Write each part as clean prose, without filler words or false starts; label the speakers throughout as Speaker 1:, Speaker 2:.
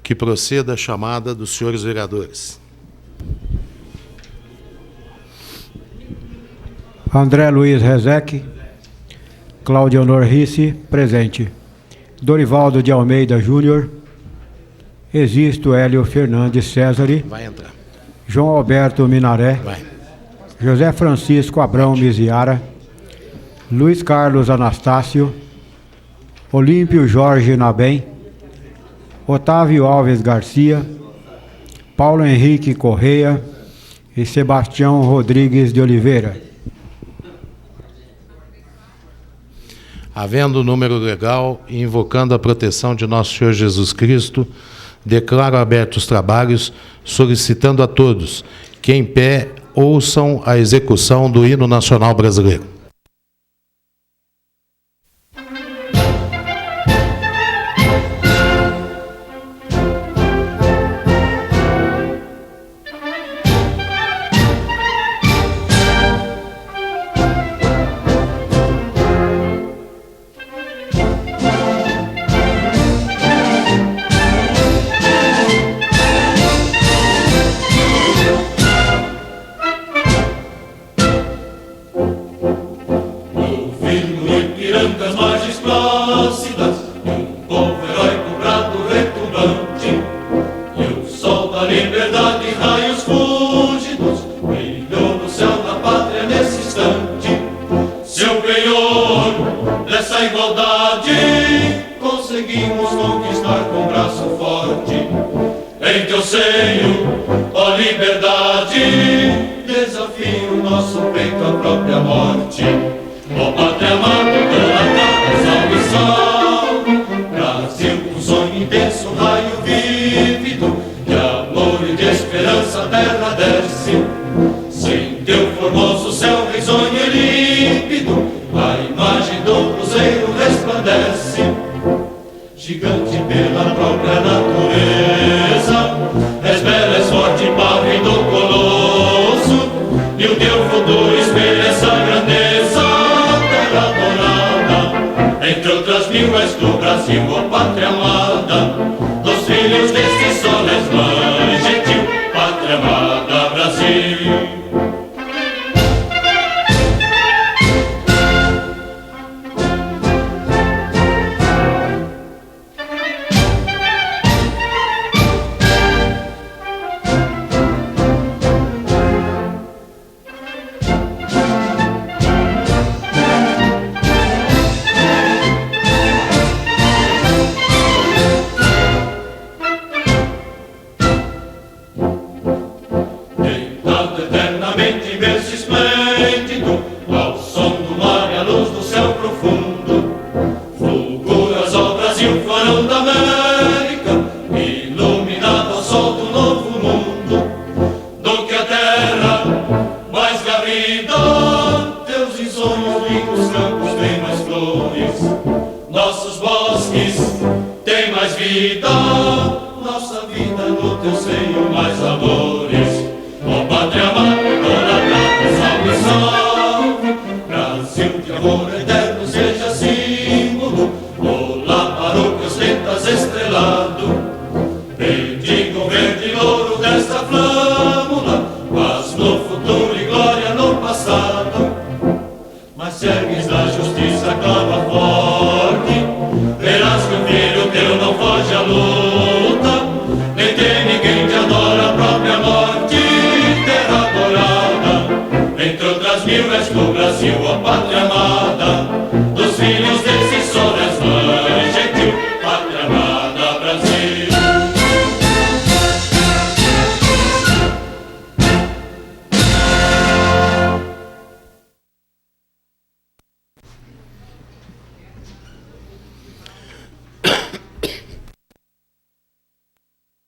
Speaker 1: Que proceda a chamada dos senhores vereadores.
Speaker 2: André Luiz Rezec, Cláudio Honor Risse, presente. Dorivaldo de Almeida Júnior, Existo Hélio Fernandes Césare,
Speaker 1: Vai entrar.
Speaker 2: João Alberto Minaré,
Speaker 1: Vai.
Speaker 2: José Francisco Abrão Miziara, Luiz Carlos Anastácio, Olímpio Jorge Nabem, Otávio Alves Garcia, Paulo Henrique Correia e Sebastião Rodrigues de Oliveira.
Speaker 1: Havendo o número legal e invocando a proteção de nosso Senhor Jesus Cristo, declaro abertos os trabalhos, solicitando a todos que em pé ouçam a execução do hino nacional brasileiro.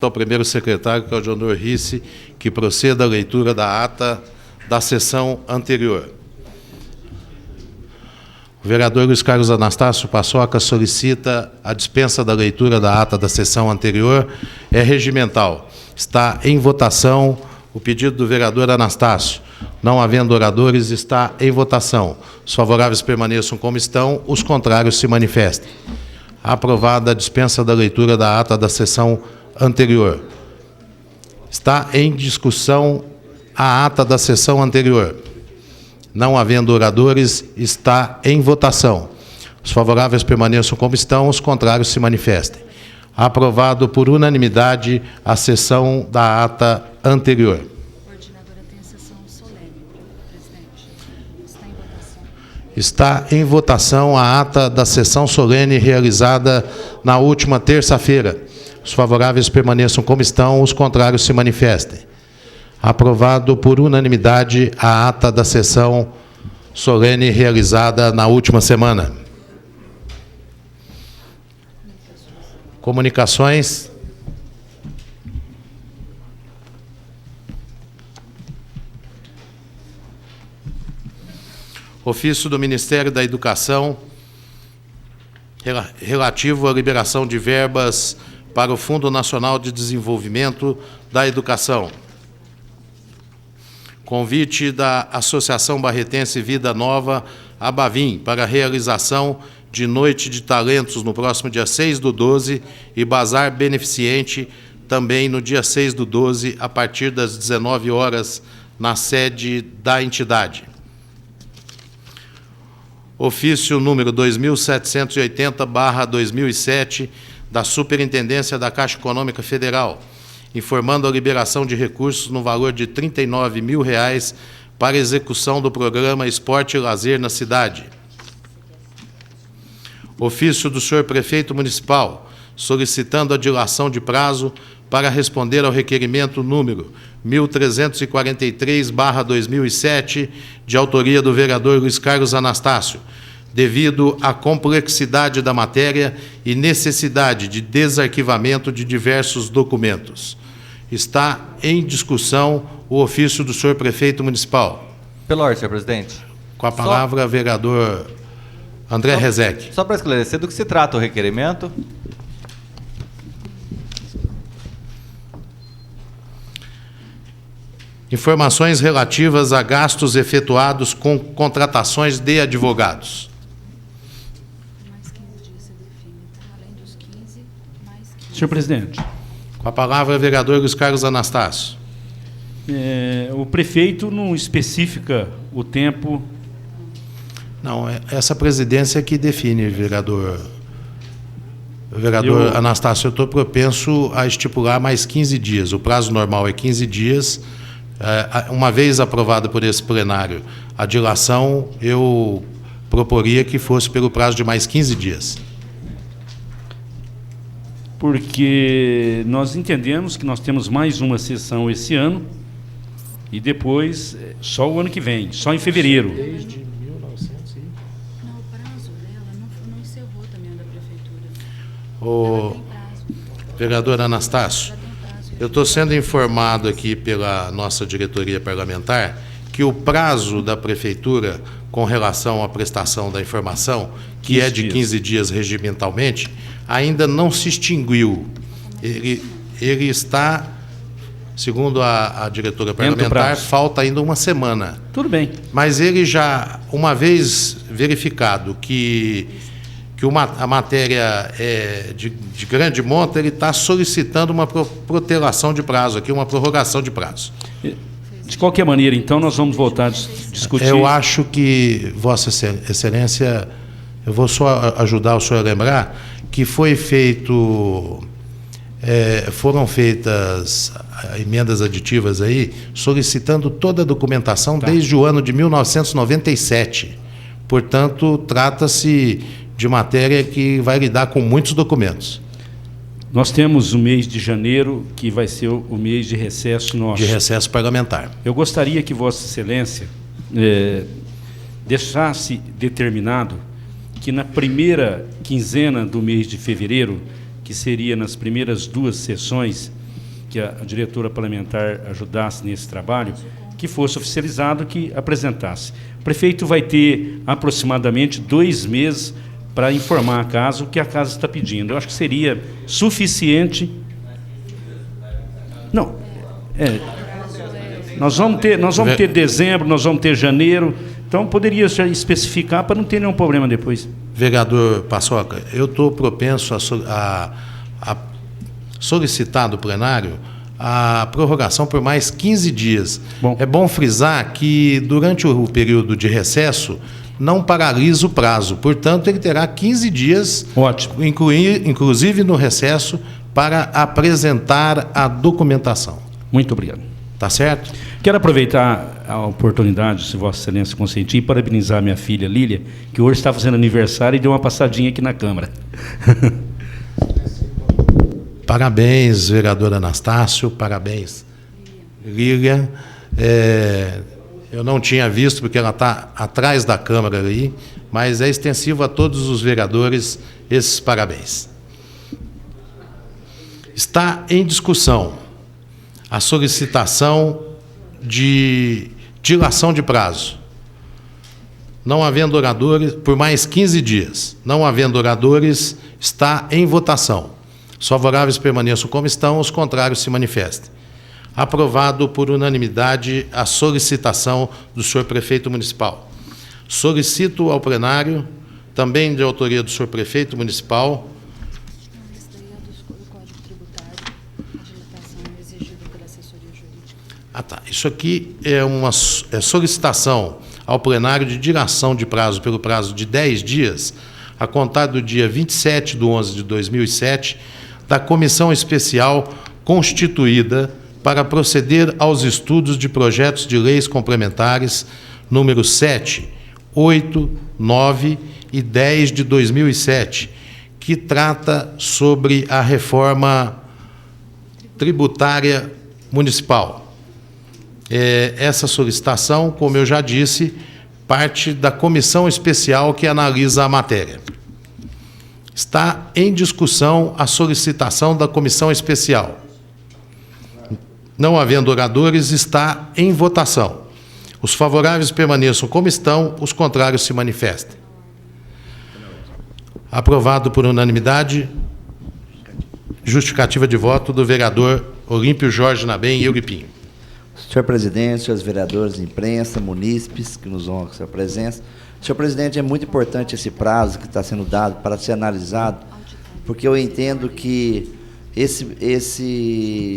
Speaker 1: Ao primeiro secretário, Cláudio Honor Risse, que proceda a leitura da ata da sessão anterior. O vereador Luiz Carlos Anastácio Paçoca solicita a dispensa da leitura da ata da sessão anterior. É regimental. Está em votação o pedido do vereador Anastácio. Não havendo oradores, está em votação. Os favoráveis permaneçam como estão, os contrários se manifestem. Aprovada a dispensa da leitura da ata da sessão anterior. Está em discussão a ata da sessão anterior. Não havendo oradores, está em votação. Os favoráveis permaneçam como estão, os contrários se manifestem. Aprovado por unanimidade a sessão da ata anterior.
Speaker 3: Coordenadora, tem a sessão solene, presidente. Está em votação.
Speaker 1: Está em votação a ata da sessão solene realizada na última terça-feira. Os favoráveis permaneçam como estão, os contrários se manifestem. Aprovado por unanimidade a ata da sessão solene realizada na última semana. Comunicações. Ofício do Ministério da Educação relativo à liberação de verbas para o Fundo Nacional de Desenvolvimento da Educação. Convite da Associação Barretense Vida Nova, ABAVIM, para a realização de Noite de Talentos no próximo dia 6/12 e Bazar Beneficente também no dia 6/12, a partir das 19 horas, na sede da entidade. Ofício número 2780/2007 da Superintendência da Caixa Econômica Federal, informando a liberação de recursos no valor de R$ 39 mil para execução do programa Esporte e Lazer na cidade. Ofício do senhor Prefeito Municipal, solicitando a dilação de prazo para responder ao requerimento número 1343/2007, de autoria do vereador Luiz Carlos Anastácio, devido à complexidade da matéria e necessidade de desarquivamento de diversos documentos. Está em discussão o ofício do senhor Prefeito Municipal.
Speaker 4: Pela ordem, senhor presidente.
Speaker 1: Com a palavra, vereador André Rezec.
Speaker 4: Só para esclarecer, do que se trata o requerimento?
Speaker 1: Informações relativas a gastos efetuados com contratações de advogados.
Speaker 3: Mais 15 dias você define, tá? Além dos 15, mais 15.
Speaker 5: Senhor presidente,
Speaker 1: Com a palavra, vereador Luiz Carlos Anastácio.
Speaker 5: o prefeito não especifica o tempo.
Speaker 1: Não, é essa presidência que define, vereador. Vereador Anastácio, eu estou propenso a estipular mais 15 dias. O prazo normal é 15 dias. Uma vez aprovada por esse plenário a dilação, eu proporia que fosse pelo prazo de mais 15 dias.
Speaker 5: Porque nós entendemos que nós temos mais uma sessão esse ano e depois só o ano que vem, só em fevereiro.
Speaker 1: Desde 1900
Speaker 3: Não, o prazo dela não encerrou também a da prefeitura.
Speaker 1: O
Speaker 3: Tem prazo.
Speaker 1: vereador Anastácio,
Speaker 3: Ela tem prazo.
Speaker 1: eu estou sendo informado aqui pela nossa diretoria parlamentar que o prazo da prefeitura com relação à prestação da informação, que é de 15 dias regimentalmente, ainda não se extinguiu. Ele está, segundo a diretora parlamentar, falta ainda uma semana.
Speaker 5: Tudo bem.
Speaker 1: Mas ele já, uma vez verificado que a matéria é de grande monta, ele está solicitando uma protelação de prazo aqui, uma prorrogação de prazo.
Speaker 5: De qualquer maneira, então, nós vamos voltar a discutir.
Speaker 1: Eu acho que, Vossa Excelência, eu vou só ajudar o senhor a lembrar que foram feitas emendas aditivas aí, solicitando toda a documentação desde o ano de 1997. Portanto, trata-se de matéria que vai lidar com muitos documentos.
Speaker 5: Nós temos o mês de janeiro, que vai ser o mês de recesso nosso.
Speaker 1: De recesso parlamentar.
Speaker 5: Eu gostaria que Vossa Excelência deixasse determinado que na primeira quinzena do mês de fevereiro, que seria nas primeiras 2 sessões, que a diretora parlamentar ajudasse nesse trabalho, que fosse oficializado, que apresentasse. O prefeito vai ter aproximadamente 2 meses para informar a casa o que a casa está pedindo. Eu acho que seria suficiente. Não, nós vamos ter dezembro, nós vamos ter janeiro, então poderia já especificar para não ter nenhum problema depois.
Speaker 1: Vereador Paçoca, eu estou propenso a solicitar do plenário a prorrogação por mais 15 dias.
Speaker 5: Bom.
Speaker 1: É bom frisar que, durante o período de recesso, não paralisa o prazo. Portanto, ele terá 15 dias,
Speaker 5: Ótimo.
Speaker 1: inclusive no recesso, para apresentar a documentação.
Speaker 5: Muito obrigado.
Speaker 1: Tá certo?
Speaker 5: Quero aproveitar a oportunidade, se Vossa Excelência consentir, e parabenizar minha filha Lília, que hoje está fazendo aniversário e deu uma passadinha aqui na Câmara.
Speaker 1: Parabéns, vereador Anastácio, parabéns, Lília. Eu não tinha visto, porque ela está atrás da Câmara ali, mas é extensivo a todos os vereadores esses parabéns. Está em discussão a solicitação de dilação de prazo. Não havendo oradores, por mais 15 dias. Não havendo oradores, está em votação. Os favoráveis permaneçam como estão, os contrários se manifestem. Aprovado por unanimidade a solicitação do senhor prefeito municipal. Solicito ao plenário, também de autoria do senhor prefeito municipal,
Speaker 3: Esse daí é do Código Tributário, a dilatação exigida pela assessoria jurídica.
Speaker 1: Isso aqui é uma solicitação ao plenário de dilação de prazo pelo prazo de 10 dias, a contar do dia 27/11/2007, da comissão especial constituída para proceder aos estudos de projetos de leis complementares números 7, 8, 9 e 10 de 2007, que trata sobre a reforma tributária municipal. Essa solicitação, como eu já disse, parte da comissão especial que analisa a matéria. Está em discussão a solicitação da comissão especial. Não havendo oradores, está em votação. Os favoráveis permaneçam como estão, os contrários se manifestem. Aprovado por unanimidade, justificativa de voto do vereador Olímpio Jorge Nabem e Euripinho.
Speaker 6: Senhor presidente, senhores vereadores de imprensa, munícipes que nos honram com sua presença. Senhor presidente, é muito importante esse prazo que está sendo dado para ser analisado, porque eu entendo que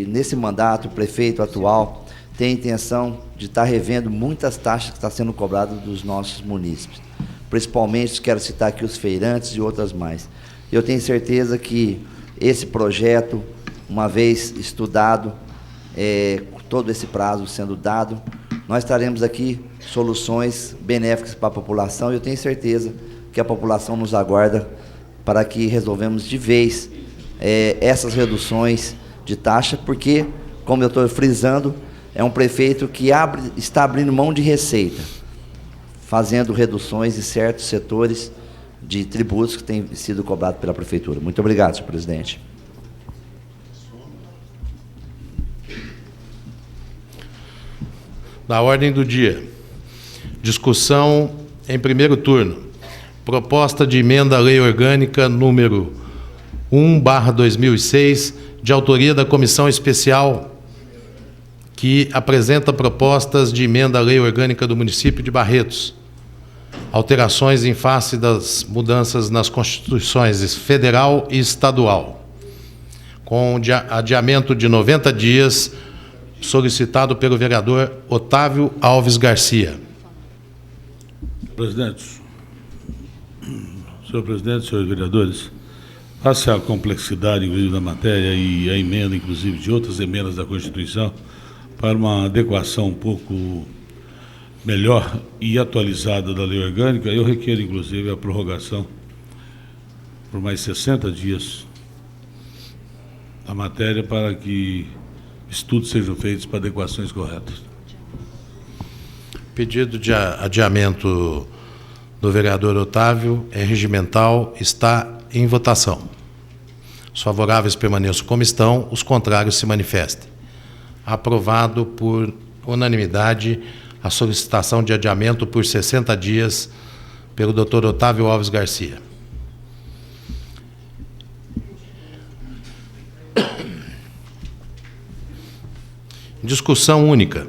Speaker 6: nesse mandato, o prefeito atual tem a intenção de estar revendo muitas taxas que estão sendo cobradas dos nossos munícipes. Principalmente, quero citar aqui os feirantes e outras mais. Eu tenho certeza que esse projeto, uma vez estudado, todo esse prazo sendo dado, nós traremos aqui soluções benéficas para a população, e eu tenho certeza que a população nos aguarda para que resolvemos de vez essas reduções de taxa, porque, como eu estou frisando, é um prefeito que está abrindo mão de receita, fazendo reduções em certos setores de tributos que têm sido cobrados pela prefeitura. Muito obrigado, senhor presidente.
Speaker 1: Na ordem do dia, discussão em primeiro turno, proposta de emenda à lei orgânica número 1/2006, de autoria da comissão especial, que apresenta propostas de emenda à lei orgânica do município de Barretos, alterações em face das mudanças nas constituições federal e estadual, com adiamento de 90 dias, solicitado pelo vereador Otávio Alves Garcia.
Speaker 7: Senhor presidente, senhores vereadores, face à complexidade, inclusive, da matéria e a emenda, inclusive, de outras emendas da Constituição, para uma adequação um pouco melhor e atualizada da lei orgânica, eu requero, inclusive, a prorrogação por mais 60 dias da matéria para que estudos sejam feitos para adequações corretas.
Speaker 1: Pedido de adiamento do vereador Otávio é regimental, está em votação. Os favoráveis permaneçam como estão, os contrários se manifestem. Aprovado por unanimidade a solicitação de adiamento por 60 dias pelo Dr. Otávio Alves Garcia. Discussão única.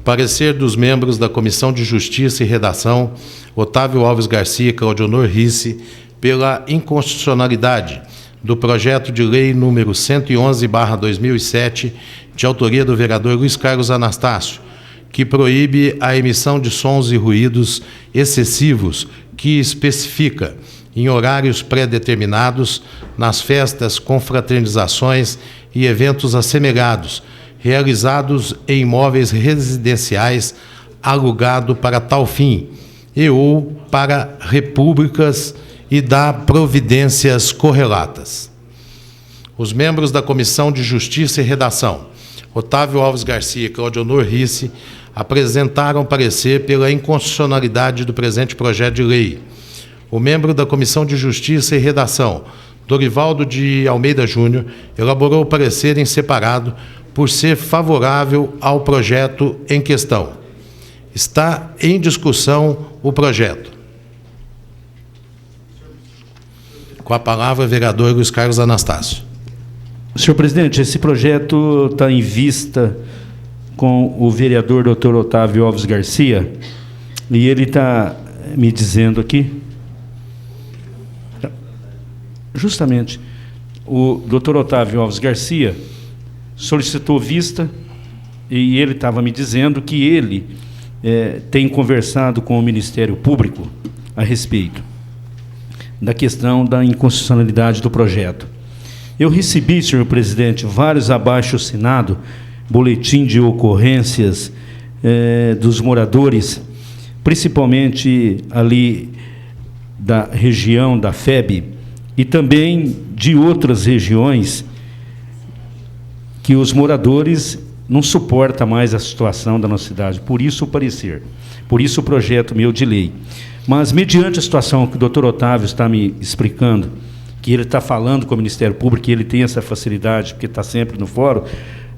Speaker 1: Parecer dos membros da Comissão de Justiça e Redação, Otávio Alves Garcia e Claudionor Risse, pela inconstitucionalidade do projeto de lei número 111/2007, de autoria do vereador Luiz Carlos Anastácio, que proíbe a emissão de sons e ruídos excessivos, que especifica em horários pré-determinados, nas festas, confraternizações e eventos assemelhados, realizados em imóveis residenciais alugado para tal fim, e ou para repúblicas, e dá providências correlatas. Os membros da Comissão de Justiça e Redação, Otávio Alves Garcia e Claudionor Risse, apresentaram parecer pela inconstitucionalidade do presente projeto de lei. O membro da Comissão de Justiça e Redação, Dorivaldo de Almeida Júnior, elaborou o parecer em separado por ser favorável ao projeto em questão. Está em discussão o projeto. Com a palavra, o vereador Luiz Carlos Anastácio.
Speaker 5: Senhor presidente, esse projeto está em vista com o vereador Dr. Otávio Alves Garcia, e ele está me dizendo aqui, justamente, o Dr. Otávio Alves Garcia solicitou vista, e ele estava me dizendo que ele tem conversado com o Ministério Público a respeito da questão da inconstitucionalidade do projeto. Eu recebi, senhor presidente, vários abaixo-assinado, boletim de ocorrências dos moradores, principalmente ali da região da FEB, e também de outras regiões, que os moradores não suportam mais a situação da nossa cidade. Por isso o parecer, por isso o projeto meu de lei. Mas, mediante a situação que o doutor Otávio está me explicando, que ele está falando com o Ministério Público, que ele tem essa facilidade, porque está sempre no fórum,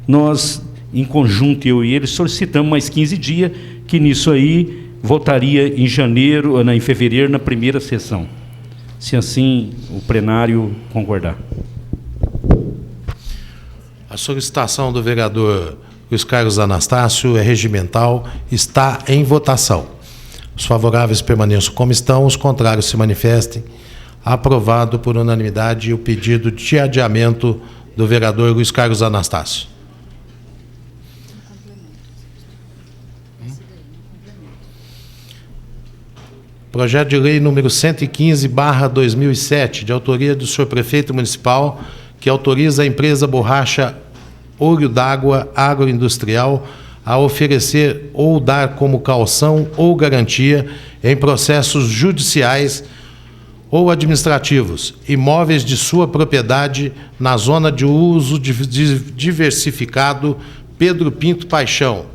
Speaker 5: nós, em conjunto, eu e ele, solicitamos mais 15 dias, que nisso aí votaria em janeiro, em fevereiro, na primeira sessão. Se assim o plenário concordar.
Speaker 1: A solicitação do vereador Luiz Carlos Anastácio é regimental, está em votação. Os favoráveis permaneçam como estão, os contrários se manifestem. Aprovado por unanimidade o pedido de adiamento do vereador Luiz Carlos Anastácio. Projeto de lei número 115/2007, de autoria do senhor prefeito municipal, que autoriza a empresa Borracha Olho d'Água Agroindustrial a oferecer ou dar como calção ou garantia em processos judiciais ou administrativos, imóveis de sua propriedade na zona de uso diversificado Pedro Pinto Paixão.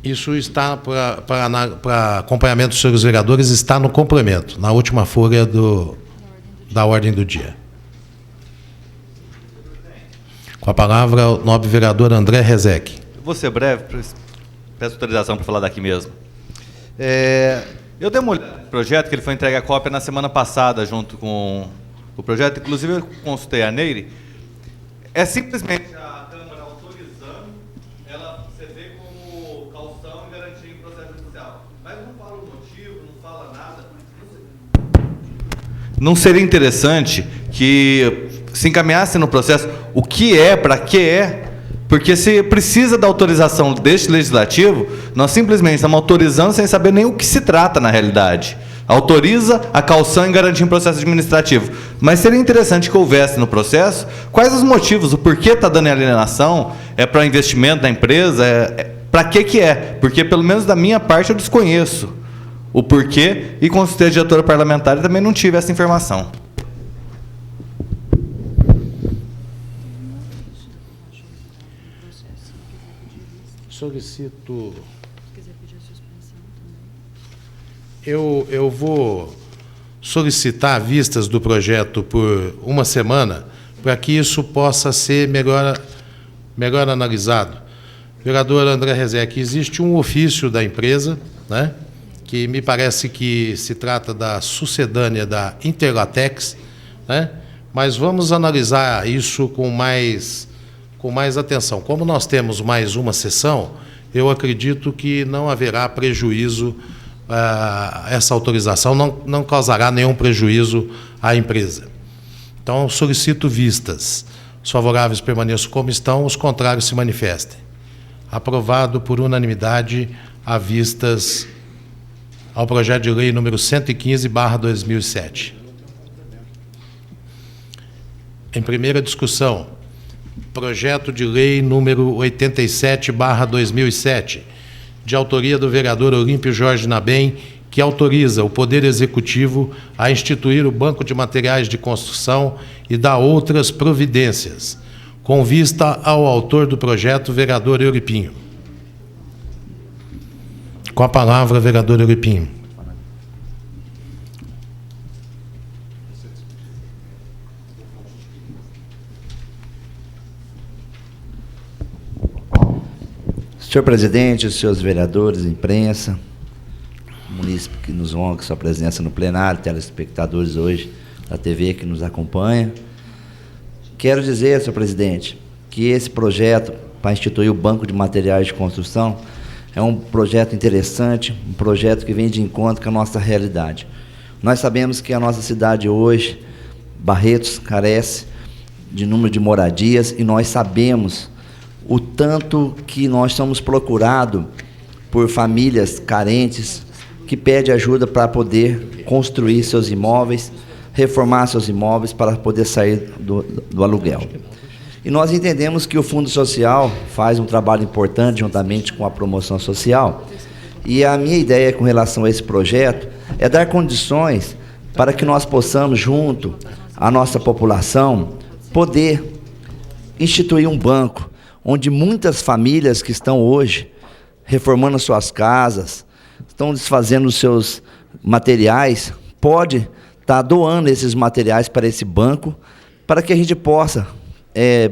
Speaker 1: Isso está, para acompanhamento dos senhores vereadores, está no complemento, na última folha da ordem do dia. Com a palavra, o nobre vereador André Rezec.
Speaker 4: Vou ser breve, peço autorização para falar daqui mesmo. Eu dei uma olhada no projeto, que ele foi entregue a cópia na semana passada, junto com o projeto, inclusive eu consultei a Neire. É simplesmente a Câmara autorizando, você vê como calção e garantia em processo judicial. Mas não fala o motivo, não fala nada. Não seria interessante que se encaminhasse no processo o que é, para que é, porque se precisa da autorização deste legislativo, nós simplesmente estamos autorizando sem saber nem o que se trata na realidade. Autoriza a calção e garantia em processo administrativo. Mas seria interessante que houvesse no processo quais os motivos, o porquê está dando alienação, é para investimento da empresa, para que é? Porque, pelo menos da minha parte, eu desconheço o porquê, e consultei a diretora parlamentar e também não tive essa informação.
Speaker 1: Solicito. Eu vou solicitar vistas do projeto por uma semana, para que isso possa ser melhor analisado. Vereador André Rezec, existe um ofício da empresa, né, que me parece que se trata da sucedânea da Interlatex, né, mas vamos analisar isso com mais atenção. Como nós temos mais uma sessão, eu acredito que não haverá prejuízo essa autorização não causará nenhum prejuízo à empresa. Então, solicito vistas. Os favoráveis permaneçam como estão, os contrários se manifestem. Aprovado por unanimidade a vistas ao projeto de lei número 115/2007. Em primeira discussão, projeto de lei número 87/2007, de autoria do vereador Olímpio Jorge Nabem, que autoriza o Poder Executivo a instituir o Banco de Materiais de Construção e dá outras providências, com vista ao autor do projeto, vereador Euripinho. Com a palavra, vereador Euripinho.
Speaker 6: Senhor presidente, os senhores vereadores, imprensa, munícipe que nos honra com sua presença no plenário, telespectadores hoje da TV que nos acompanha. Quero dizer, senhor presidente, que esse projeto para instituir o Banco de Materiais de Construção é um projeto interessante, um projeto que vem de encontro com a nossa realidade. Nós sabemos que a nossa cidade hoje, Barretos, carece de número de moradias, e nós sabemos o tanto que nós somos procurados por famílias carentes que pedem ajuda para poder construir seus imóveis, reformar seus imóveis para poder sair do aluguel. E nós entendemos que o Fundo Social faz um trabalho importante juntamente com a promoção social, e a minha ideia com relação a esse projeto é dar condições para que nós possamos, junto à nossa população, poder instituir um banco onde muitas famílias que estão hoje reformando suas casas, estão desfazendo os seus materiais, pode estar doando esses materiais para esse banco, para que a gente possa,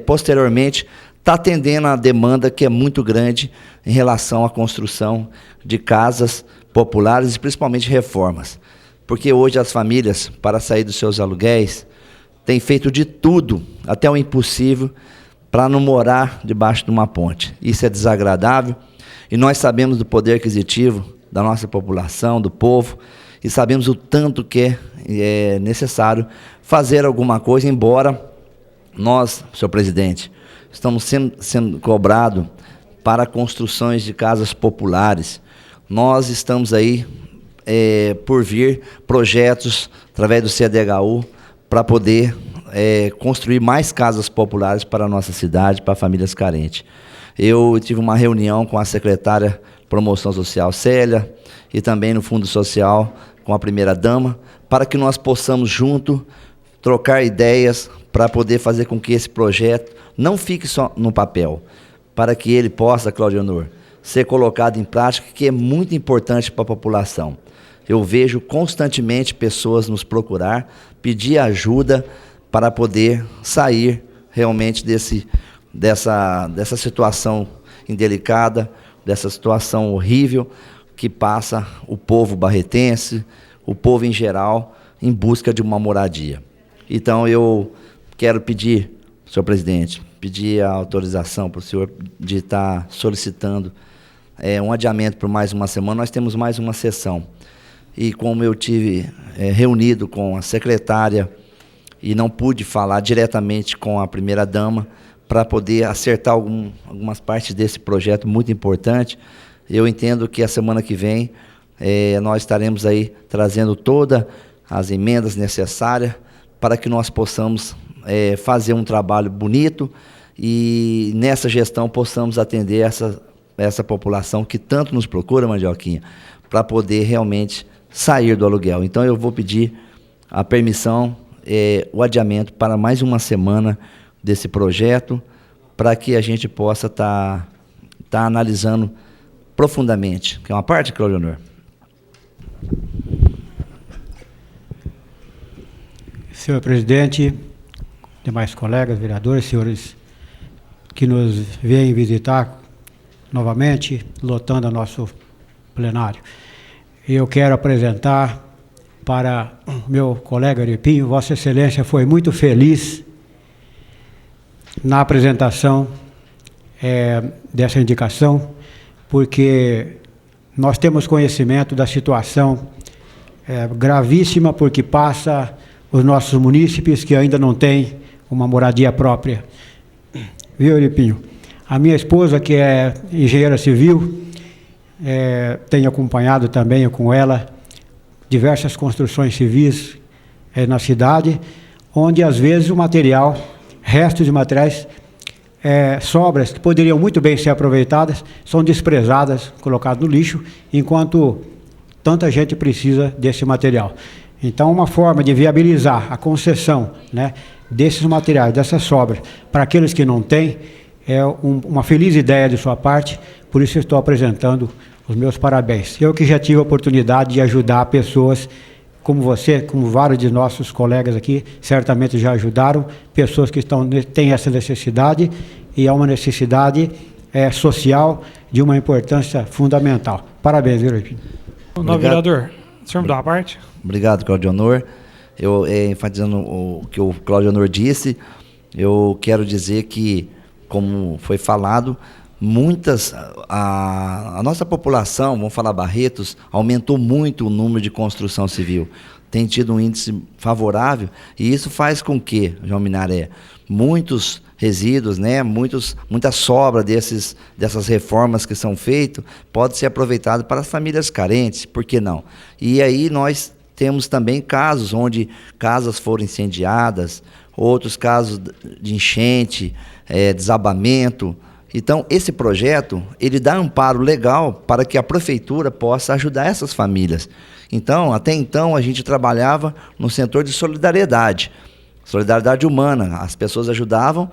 Speaker 6: posteriormente, estar atendendo a demanda que é muito grande em relação à construção de casas populares e principalmente reformas. Porque hoje as famílias, para sair dos seus aluguéis, têm feito de tudo, até o impossível, para não morar debaixo de uma ponte. Isso é desagradável, e nós sabemos do poder aquisitivo da nossa população, do povo, e sabemos o tanto que é necessário fazer alguma coisa, embora nós, senhor presidente, estamos sendo cobrados para construções de casas populares. Nós estamos aí por vir projetos através do CDHU para poder construir mais casas populares para a nossa cidade, para famílias carentes. Eu tive uma reunião com a secretária de Promoção Social, Célia, e também no Fundo Social com a primeira-dama, para que nós possamos, junto, trocar ideias para poder fazer com que esse projeto não fique só no papel, para que ele possa, Cláudio Honor, ser colocado em prática, que é muito importante para a população. Eu vejo constantemente pessoas nos procurar, pedir ajuda para poder sair realmente dessa situação indelicada, dessa situação horrível que passa o povo barretense, o povo em geral, em busca de uma moradia. Então eu quero pedir, senhor presidente, pedir a autorização para o senhor de estar solicitando um adiamento por mais uma semana. Nós temos mais uma sessão. E como eu tive reunido com a secretária e não pude falar diretamente com a primeira-dama para poder acertar algumas partes desse projeto muito importante, eu entendo que a semana que vem nós estaremos aí trazendo todas as emendas necessárias para que nós possamos fazer um trabalho bonito e nessa gestão possamos atender essa população que tanto nos procura, Mandioquinha, para poder realmente sair do aluguel. Então eu vou pedir a permissão, o adiamento para mais uma semana desse projeto, para que a gente possa estar analisando profundamente. Quer uma parte, Cláudio Honor?
Speaker 2: Senhor presidente, demais colegas, vereadores, senhores que nos vêm visitar novamente, lotando o nosso plenário. Eu quero apresentar para o meu colega Euripinho. Vossa Excelência foi muito feliz na apresentação dessa indicação, porque nós temos conhecimento da situação gravíssima porque passa os nossos munícipes que ainda não têm uma moradia própria. Viu, Eulipinho? A minha esposa, que é engenheira civil, tem acompanhado também com ela diversas construções civis na cidade, onde às vezes o material, restos de materiais, sobras que poderiam muito bem ser aproveitadas, são desprezadas, colocadas no lixo, enquanto tanta gente precisa desse material. Então, uma forma de viabilizar a concessão, né, desses materiais, dessas sobras, para aqueles que não têm, é uma feliz ideia de sua parte, por isso eu estou apresentando os meus parabéns. Eu que já tive a oportunidade de ajudar pessoas como você, como vários de nossos colegas aqui, certamente já ajudaram, pessoas que têm essa necessidade, e é uma necessidade social de uma importância fundamental. Parabéns, Eulipinho.
Speaker 8: Novo vereador, o senhor me dá uma parte?
Speaker 6: Obrigado, Cláudio Honor. Eu, enfatizando o que o Cláudio Honor disse, eu quero dizer que, como foi falado, a nossa população, vamos falar Barretos, aumentou muito o número de construção civil. Tem tido um índice favorável, e isso faz com que, João Minaré, muitos resíduos, né, muita sobra dessas reformas que são feitas, pode ser aproveitado para as famílias carentes, por que não? E aí nós temos também casos onde casas foram incendiadas, outros casos de enchente, desabamento. Então, esse projeto, ele dá amparo legal para que a prefeitura possa ajudar essas famílias. Então, até então, a gente trabalhava no setor de solidariedade humana. As pessoas ajudavam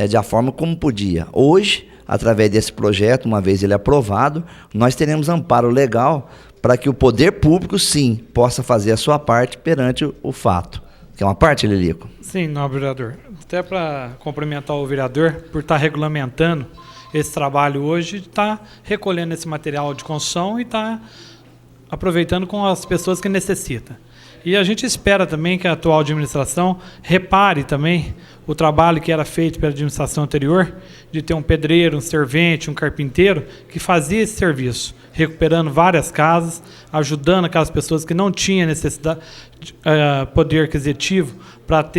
Speaker 6: de a forma como podia. Hoje, através desse projeto, uma vez ele aprovado, nós teremos amparo legal para que o poder público, sim, possa fazer a sua parte perante o fato. Quer uma parte, Lilico?
Speaker 8: Sim, nobre vereador. Até para cumprimentar o vereador por estar regulamentando esse trabalho hoje, está recolhendo esse material de construção e está aproveitando com as pessoas que necessitam. E a gente espera também que a atual administração repare também o trabalho que era feito pela administração anterior, de ter um pedreiro, um servente, um carpinteiro, que fazia esse serviço, recuperando várias casas, ajudando aquelas pessoas que não tinham necessidade, poder aquisitivo para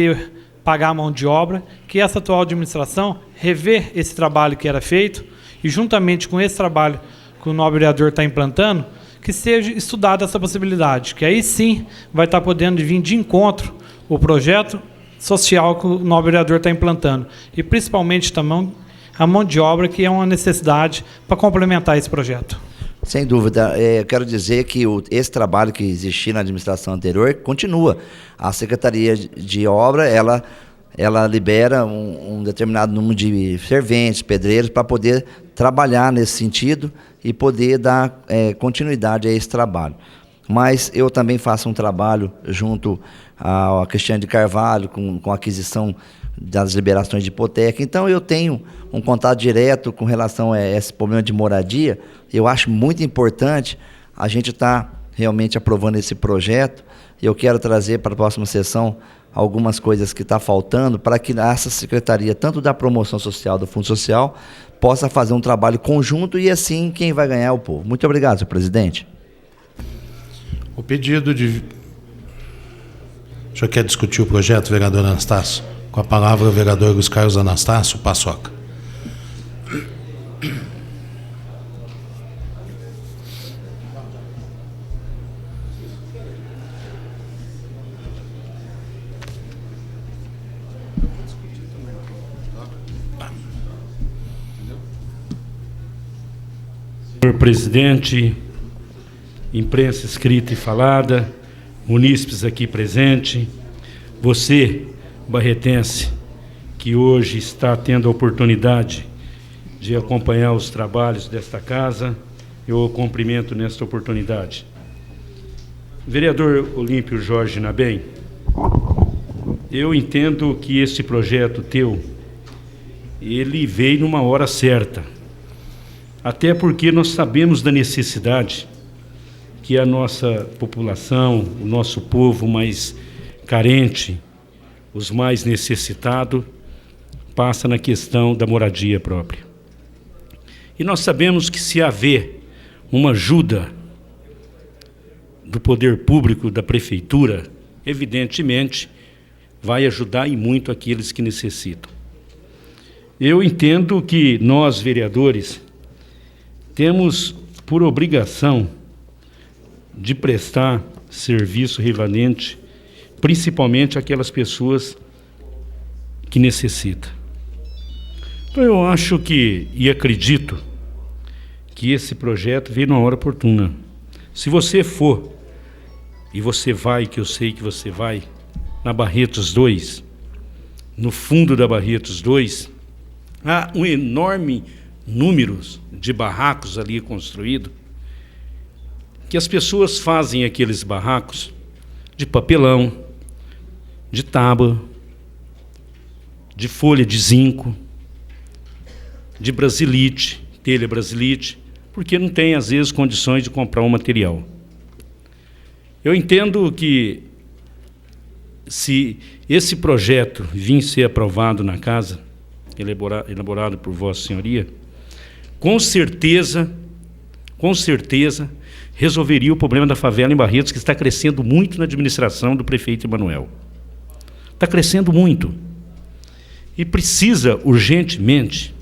Speaker 8: pagar a mão de obra, que essa atual administração rever esse trabalho que era feito e, juntamente com esse trabalho que o nobre vereador está implantando, que seja estudada essa possibilidade, que aí sim vai estar podendo vir de encontro o projeto social que o nobre vereador está implantando. E principalmente também a mão de obra, que é uma necessidade para complementar esse projeto.
Speaker 6: Sem dúvida. Eu quero dizer que esse trabalho que existia na administração anterior continua. A Secretaria de Obra, ela libera um determinado número de serventes, pedreiros, para poder trabalhar nesse sentido e poder dar continuidade a esse trabalho. Mas eu também faço um trabalho junto à Cristiane de Carvalho, com a aquisição das liberações de hipoteca. Então, eu tenho um contato direto com relação a esse problema de moradia. Eu acho muito importante a gente estar realmente aprovando esse projeto. Eu quero trazer para a próxima sessão algumas coisas que estão faltando para que essa secretaria, tanto da promoção social, do Fundo Social, possa fazer um trabalho conjunto e assim quem vai ganhar é o povo. Muito obrigado, senhor presidente.
Speaker 1: O pedido de... O senhor quer discutir o projeto, vereador Anastácio? Com a palavra, o vereador Luiz Carlos Anastácio Paçoca.
Speaker 5: Senhor presidente, imprensa escrita e falada, munícipes aqui presentes, você, barretense, que hoje está tendo a oportunidade de acompanhar os trabalhos desta casa, eu o cumprimento nesta oportunidade. Vereador Olímpio Jorge Nabem, eu entendo que esse projeto teu, ele veio numa hora certa, até porque nós sabemos da necessidade que a nossa população, o nosso povo mais carente, os mais necessitados, passa na questão da moradia própria. E nós sabemos que se haver uma ajuda do poder público, da prefeitura, evidentemente, vai ajudar e muito aqueles que necessitam. Eu entendo que nós, vereadores, temos por obrigação de prestar serviço relevante, principalmente àquelas pessoas que necessitam. Então, eu acho que, e acredito, que esse projeto veio na hora oportuna. Se você for, e você vai, que eu sei que você vai, na Barretos 2, no fundo da Barretos 2, há um enorme número de barracos ali construídos, que as pessoas fazem aqueles barracos de papelão, de tábua, de folha de zinco, de brasilite, telha brasilite, porque não tem, às vezes, condições de comprar um material. Eu entendo que, se esse projeto vir ser aprovado na casa, elaborado por Vossa Senhoria, com certeza, resolveria o problema da favela em Barretos, que está crescendo muito na administração do prefeito Emanuel. Está crescendo muito. E precisa, urgentemente,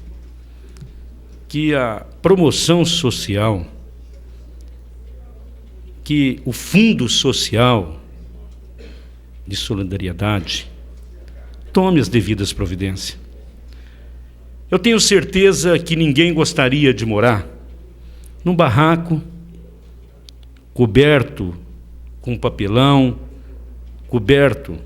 Speaker 5: que a promoção social, que o Fundo Social de Solidariedade tome as devidas providências. Eu tenho certeza que ninguém gostaria de morar num barraco coberto com papelão, coberto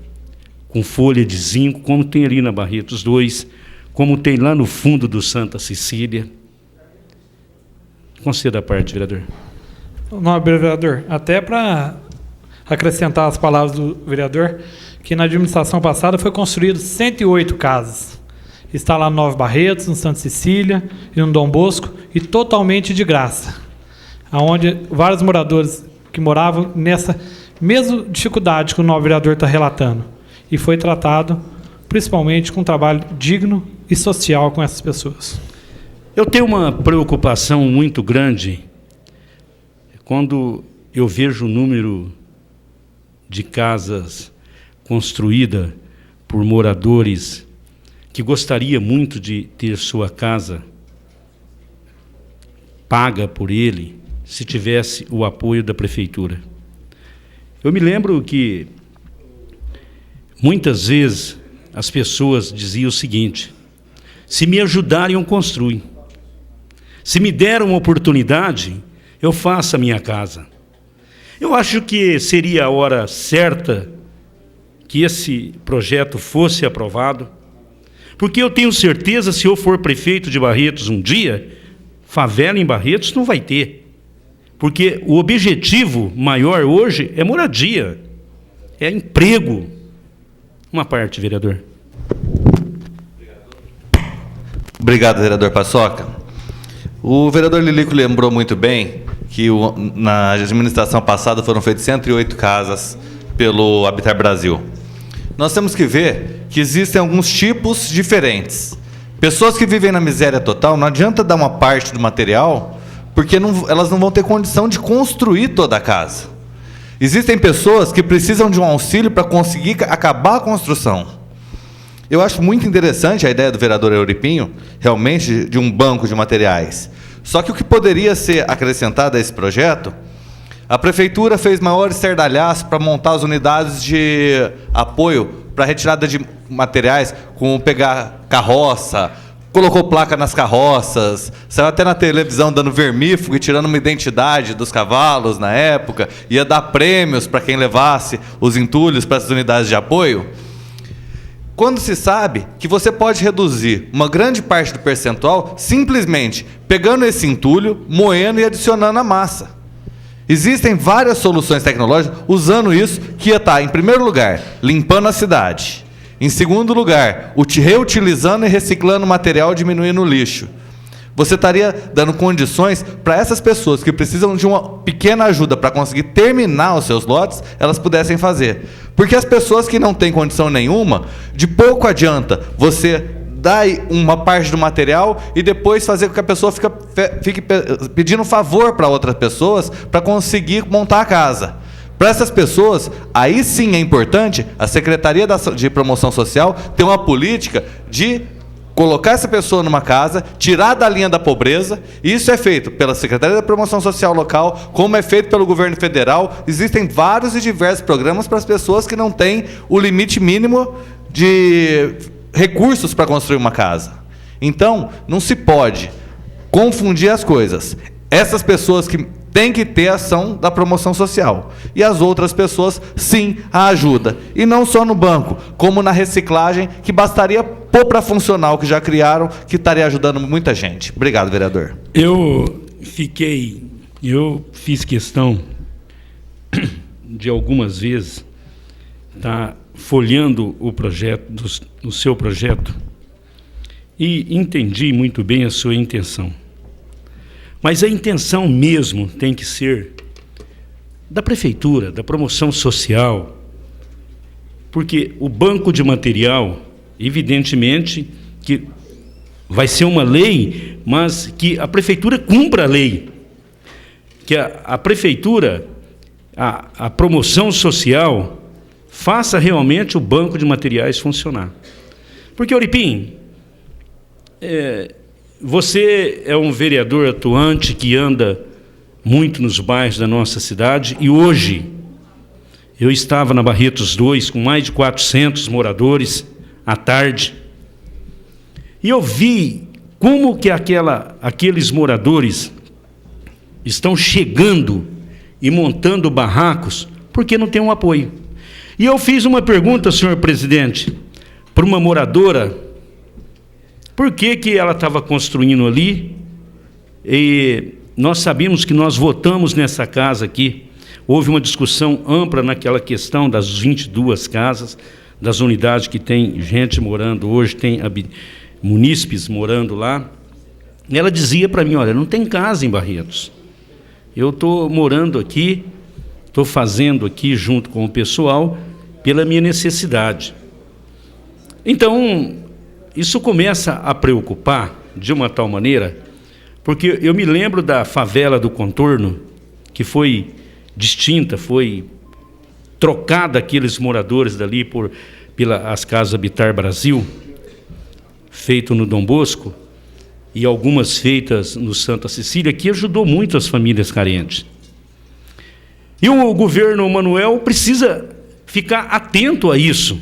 Speaker 5: com folha de zinco, como tem ali na Barretos 2, como tem lá no fundo do Santa Cecília. Conceda a parte, vereador.
Speaker 8: Nobre vereador, até para acrescentar as palavras do vereador, que na administração passada foi construído 108 casas. Está lá no Nova Barretos, no Santa Cecília e no Dom Bosco, e totalmente de graça, onde vários moradores que moravam nessa mesma dificuldade que o novo vereador está relatando, e foi tratado principalmente com um trabalho digno e social com essas pessoas.
Speaker 5: Eu tenho uma preocupação muito grande quando eu vejo o número de casas construídas por moradores que gostaria muito de ter sua casa paga por ele, se tivesse o apoio da prefeitura. Eu me lembro que muitas vezes as pessoas diziam o seguinte: se me ajudarem, eu construo. Se me deram uma oportunidade, eu faço a minha casa. Eu acho que seria a hora certa que esse projeto fosse aprovado, porque eu tenho certeza, se eu for prefeito de Barretos um dia, favela em Barretos não vai ter. Porque o objetivo maior hoje é moradia, é emprego. Uma parte, vereador.
Speaker 4: Obrigado, vereador Paçoca. O vereador Lilico lembrou muito bem que na administração passada foram feitas 108 casas pelo Habitat Brasil. Nós temos que ver que existem alguns tipos diferentes. Pessoas que vivem na miséria total, não adianta dar uma parte do material, porque elas não vão ter condição de construir toda a casa. Existem pessoas que precisam de um auxílio para conseguir acabar a construção. Eu acho muito interessante a ideia do vereador Euripinho, realmente, de um banco de materiais. Só que o que poderia ser acrescentado a esse projeto, a prefeitura fez maior estardalhaço para montar as unidades de apoio para retirada de materiais, como pegar carroça, colocou placa nas carroças, saiu até na televisão dando vermífugo e tirando uma identidade dos cavalos na época, ia dar prêmios para quem levasse os entulhos para essas unidades de apoio. Quando se sabe que você pode reduzir uma grande parte do percentual simplesmente pegando esse entulho, moendo e adicionando a massa. Existem várias soluções tecnológicas usando isso, que ia estar, em primeiro lugar, limpando a cidade. Em segundo lugar, reutilizando e reciclando material, diminuindo o lixo. Você estaria dando condições para essas pessoas que precisam de uma pequena ajuda para conseguir terminar os seus lotes, elas pudessem fazer. Porque as pessoas que não têm condição nenhuma, de pouco adianta você dar uma parte do material e depois fazer com que a pessoa fique pedindo favor para outras pessoas para conseguir montar a casa. Para essas pessoas, aí sim é importante a Secretaria de Promoção Social ter uma política de colocar essa pessoa numa casa, tirar da linha da pobreza. Isso é feito pela Secretaria da Promoção Social local, como é feito pelo governo federal. Existem vários e diversos programas para as pessoas que não têm o limite mínimo de recursos para construir uma casa. Então, não se pode confundir as coisas. Essas pessoas que têm que ter ação da promoção social. E as outras pessoas, sim, a ajuda. E não só no banco, como na reciclagem, que bastaria pôr para funcionar o que já criaram, que estaria ajudando muita gente. Obrigado, vereador.
Speaker 5: Eu fiz questão de algumas vezes estar folheando o projeto, o seu projeto, e entendi muito bem a sua intenção. Mas a intenção mesmo tem que ser da prefeitura, da promoção social, porque o banco de material, evidentemente, que vai ser uma lei, mas que a prefeitura cumpra a lei, que a prefeitura, a promoção social, faça realmente o banco de materiais funcionar. Porque, Oripim, você é um vereador atuante que anda muito nos bairros da nossa cidade, e hoje eu estava na Barretos 2 com mais de 400 moradores à tarde, e eu vi como que aqueles moradores estão chegando e montando barracos porque não tem um apoio. E eu fiz uma pergunta, senhor presidente, para uma moradora, por que ela estava construindo ali, e nós sabemos que nós votamos nessa casa aqui, houve uma discussão ampla naquela questão das 22 casas, das unidades que tem gente morando hoje, tem munícipes morando lá, e ela dizia para mim, olha, não tem casa em Barretos, eu estou morando aqui, estou fazendo aqui junto com o pessoal, pela minha necessidade. Então, isso começa a preocupar de uma tal maneira, porque eu me lembro da favela do Contorno, que foi distinta, foi trocada aqueles moradores dali pelas Casas Habitar Brasil, feito no Dom Bosco, e algumas feitas no Santa Cecília, que ajudou muito as famílias carentes. E o governo Manuel precisa ficar atento a isso,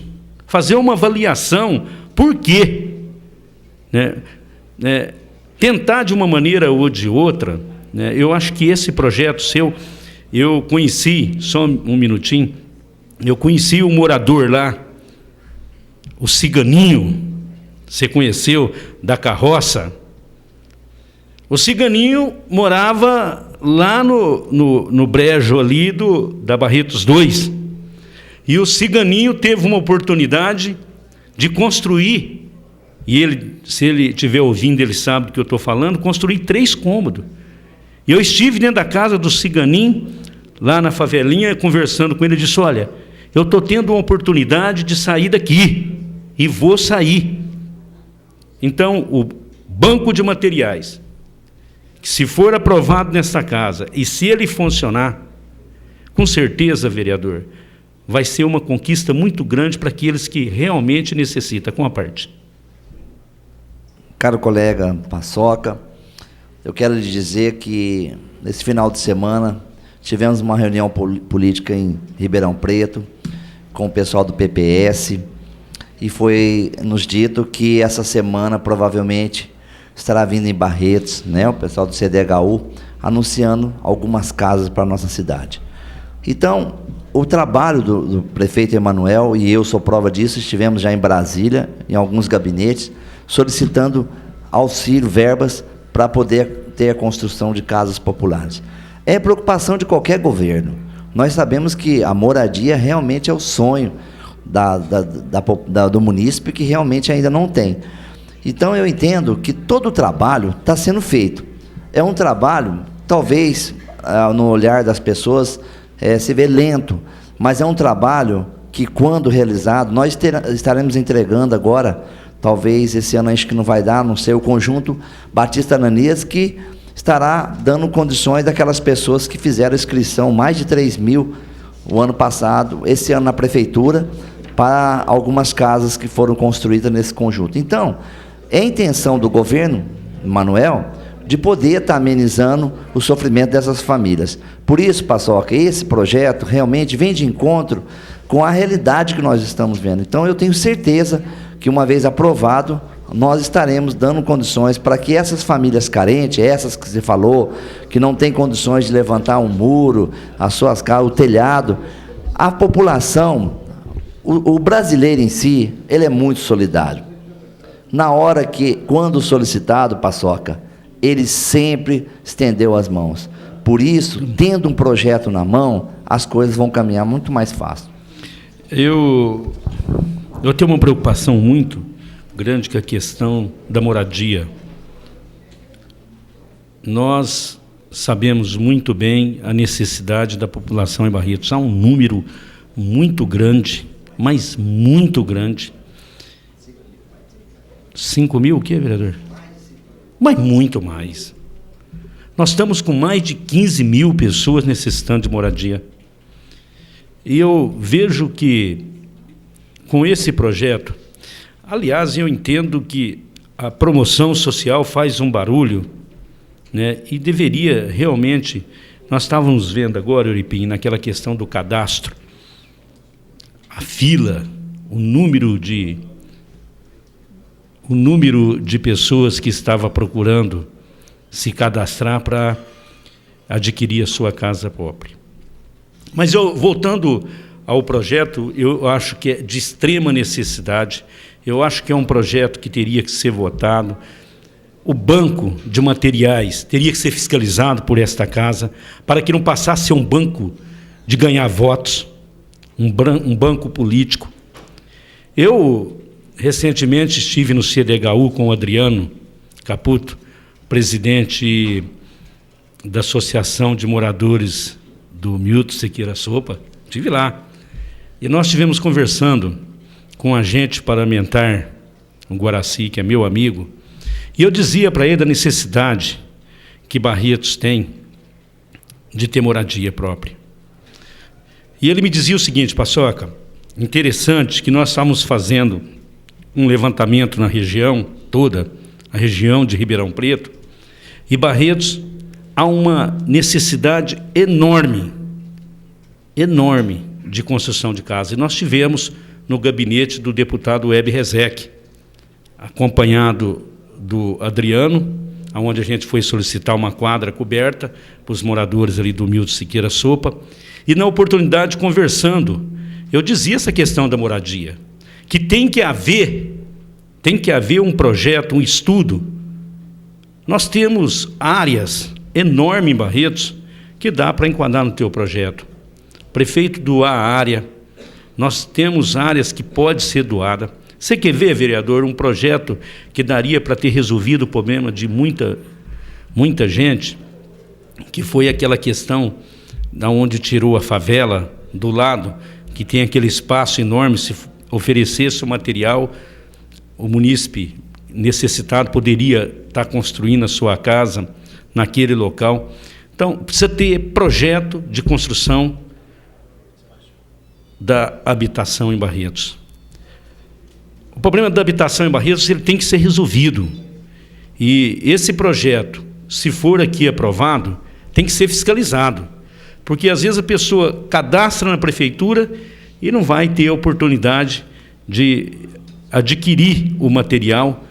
Speaker 5: fazer uma avaliação. Por quê? Tentar de uma maneira ou de outra, eu acho que esse projeto seu, eu conheci, só um minutinho, eu conheci o morador lá, o Ciganinho, você conheceu, da carroça? O Ciganinho morava lá no brejo ali da Barretos 2, e o Ciganinho teve uma oportunidade de construir, e ele, se ele estiver ouvindo, ele sabe do que eu estou falando, construir 3 cômodos. E eu estive dentro da casa do Ciganinho, lá na favelinha, conversando com ele, e disse, olha, eu estou tendo uma oportunidade de sair daqui, e vou sair. Então, o banco de materiais, que se for aprovado nesta casa, e se ele funcionar, com certeza, vereador, vai ser uma conquista muito grande para aqueles que realmente necessitam, com a parte.
Speaker 6: Caro colega Paçoca, eu quero lhe dizer que nesse final de semana tivemos uma reunião política em Ribeirão Preto com o pessoal do PPS, e foi nos dito que essa semana provavelmente estará vindo em Barretos, o pessoal do CDHU, anunciando algumas casas para a nossa cidade. Então, o trabalho do prefeito Emanuel, e eu sou prova disso, estivemos já em Brasília, em alguns gabinetes, solicitando auxílio, verbas, para poder ter a construção de casas populares. É preocupação de qualquer governo. Nós sabemos que a moradia realmente é o sonho do munícipe, que realmente ainda não tem. Então, eu entendo que todo o trabalho está sendo feito. É um trabalho, talvez, no olhar das pessoas, se vê lento, mas é um trabalho que, quando realizado, nós estaremos entregando agora, Talvez esse ano acho que não vai dar, não sei, o conjunto Batista Ananias, que estará dando condições daquelas pessoas que fizeram inscrição, mais de 3.000 o ano passado, esse ano na prefeitura, para algumas casas que foram construídas nesse conjunto. Então, é a intenção do governo, Manuel, de poder estar amenizando o sofrimento dessas famílias. Por isso, Paçoca, esse projeto realmente vem de encontro com a realidade que nós estamos vendo. Então, eu tenho certeza que, uma vez aprovado, nós estaremos dando condições para que essas famílias carentes, essas que você falou, que não têm condições de levantar um muro, as suas casas, o telhado, a população, o brasileiro em si, ele é muito solidário. Na hora que, quando solicitado, Paçoca, ele sempre estendeu as mãos. Por isso, tendo um projeto na mão, as coisas vão caminhar muito mais fácil.
Speaker 5: Eu tenho uma preocupação muito grande, que é a questão da moradia. Nós sabemos muito bem a necessidade da população em Barretos. Há um número muito grande, mas muito grande. 5.000 o quê, vereador? Mas muito mais. Nós estamos com mais de 15.000 pessoas necessitando de moradia. E eu vejo que, com esse projeto, aliás, eu entendo que a promoção social faz um barulho, né, e deveria realmente... Nós estávamos vendo agora, Euripim, naquela questão do cadastro, a fila, o número de pessoas que estava procurando se cadastrar para adquirir a sua casa própria. Mas voltando ao projeto, eu acho que é de extrema necessidade, eu acho que é um projeto que teria que ser votado. O banco de materiais teria que ser fiscalizado por esta casa, para que não passasse a ser um banco de ganhar votos, um banco político. Eu, recentemente, estive no CDHU com o Adriano Caputo, presidente da Associação de Moradores do Milton Siqueira Sopa. Estive lá. E nós estivemos conversando com um agente parlamentar, o Guaraci, que é meu amigo, e eu dizia para ele da necessidade que Barretos tem de ter moradia própria. E ele me dizia o seguinte: Paçoca, interessante que nós estamos fazendo um levantamento na região toda, a região de Ribeirão Preto, e Barretos há uma necessidade enorme de construção de casa. E nós tivemos no gabinete do deputado Web Rezec, acompanhado do Adriano, onde a gente foi solicitar uma quadra coberta para os moradores ali do Milton Siqueira Sopa, e na oportunidade, conversando, eu dizia essa questão da moradia, que tem que haver um projeto, um estudo. Nós temos áreas enormes em Barretos que dá para enquadrar no teu projeto. Prefeito doar a área, nós temos áreas que pode ser doada. Você quer ver, vereador, um projeto que daria para ter resolvido o problema de muita gente, que foi aquela questão da onde tirou a favela do lado, que tem aquele espaço enorme, se oferecesse o material, o munícipe necessitado poderia estar construindo a sua casa naquele local. Então, precisa ter projeto de construção da habitação em Barretos. O problema da habitação em Barretos, ele tem que ser resolvido. E esse projeto, se for aqui aprovado, tem que ser fiscalizado. Porque, às vezes, a pessoa cadastra na prefeitura e não vai ter a oportunidade de adquirir o material,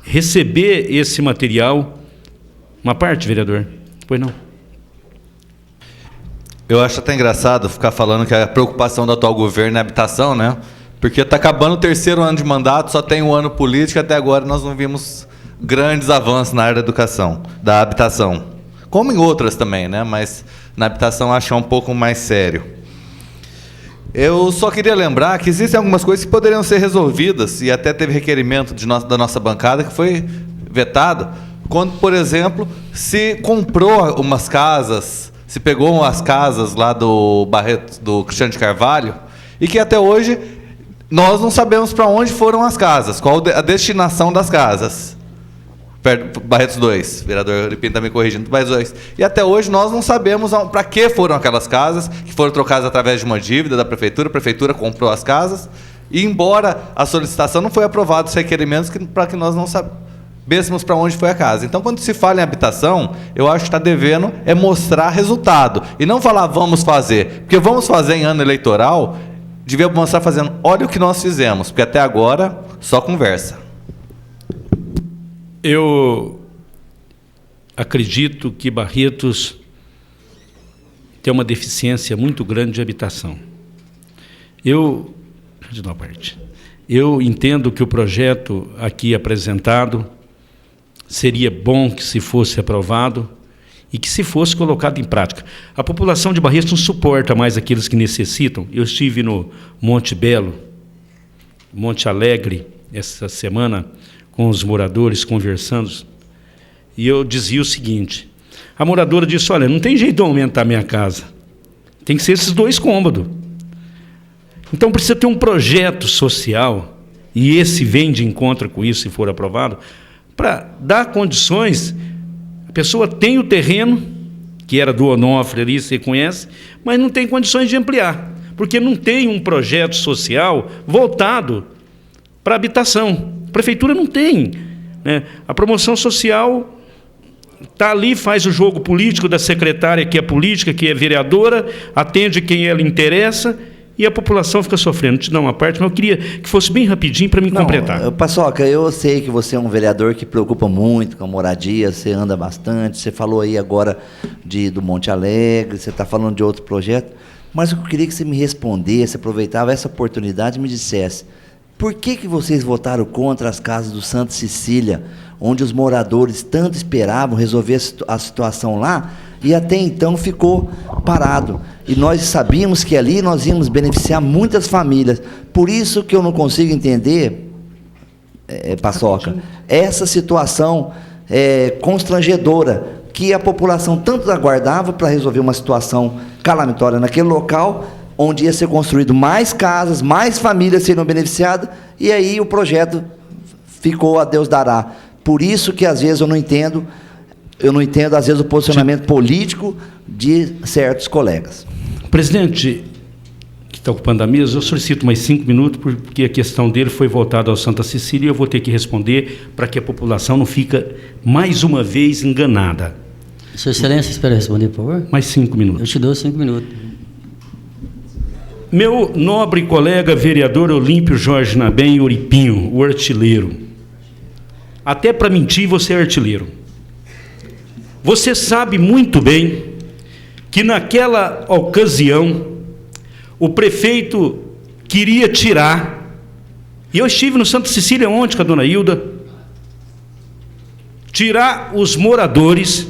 Speaker 5: receber esse material. Uma parte, vereador? Pois não.
Speaker 4: Eu acho até engraçado ficar falando que a preocupação do atual governo é a habitação, né? Porque está acabando o 3º ano de mandato, só tem um ano político, até agora nós não vimos grandes avanços na área da educação, da habitação. Como em outras também, né? Mas na habitação acho que é um pouco mais sério. Eu só queria lembrar que existem algumas coisas que poderiam ser resolvidas, e até teve requerimento da nossa bancada que foi vetado, quando, por exemplo, se comprou umas casas, se pegou as casas lá do Barreto, do Cristiano de Carvalho, e que até hoje nós não sabemos para onde foram as casas, qual a destinação das casas. Barretos 2, vereador Euripino está me corrigindo, Barretos 2. E até hoje nós não sabemos para que foram aquelas casas, que foram trocadas através de uma dívida da prefeitura, a prefeitura comprou as casas, e embora a solicitação não foi aprovada, os requerimentos para que nós não sabêssemos para onde foi a casa. Então, quando se fala em habitação, eu acho que está devendo é mostrar resultado, e não falar vamos fazer, porque vamos fazer em ano eleitoral, devia mostrar fazendo, olha o que nós fizemos, porque até agora só conversa.
Speaker 5: Eu acredito que Barretos tem uma deficiência muito grande de habitação. Eu entendo que o projeto aqui apresentado seria bom que se fosse aprovado e que se fosse colocado em prática. A população de Barretos não suporta mais aqueles que necessitam. Eu estive no Monte Belo, Monte Alegre, essa semana, com os moradores, conversando, e eu dizia o seguinte, a moradora disse, olha, não tem jeito de aumentar a minha casa, tem que ser esses 2 cômodos. Então precisa ter um projeto social, e esse vem de encontro com isso, se for aprovado, para dar condições, a pessoa tem o terreno, que era do Onofre ali, você conhece, mas não tem condições de ampliar, porque não tem um projeto social voltado para a habitação. A prefeitura não tem, né? A promoção social está ali, faz o jogo político da secretária que é política, que é vereadora, atende quem ela interessa e a população fica sofrendo. Te dá uma parte, mas eu queria que fosse bem rapidinho para me completar.
Speaker 6: Paçoca, eu sei que você é um vereador que preocupa muito com a moradia, você anda bastante, você falou aí agora do Monte Alegre, você está falando de outro projeto, mas eu queria que você me respondesse, aproveitava essa oportunidade e me dissesse, por que vocês votaram contra as casas do Santa Cecília, onde os moradores tanto esperavam resolver a situação lá, e até então ficou parado? E nós sabíamos que ali nós íamos beneficiar muitas famílias. Por isso que eu não consigo entender, Paçoca, essa situação constrangedora, que a população tanto aguardava para resolver uma situação calamitória naquele local, onde ia ser construído mais casas, mais famílias seriam beneficiadas, e aí o projeto ficou a Deus dará. Por isso que às vezes eu não entendo às vezes o posicionamento político de certos colegas.
Speaker 5: Presidente, que está ocupando a mesa, eu solicito mais 5 minutos, porque a questão dele foi voltada ao Santa Cecília e eu vou ter que responder para que a população não fique mais uma vez enganada.
Speaker 9: Sua Excelência, espera responder, por favor?
Speaker 5: Mais 5 minutos.
Speaker 9: Eu te dou 5 minutos.
Speaker 5: Meu nobre colega vereador Olímpio Jorge Nabem Euripinho, o artilheiro. Até para mentir você é artilheiro. Você sabe muito bem que naquela ocasião o prefeito queria tirar, e eu estive no Santa Cecília ontem com a dona Hilda, tirar os moradores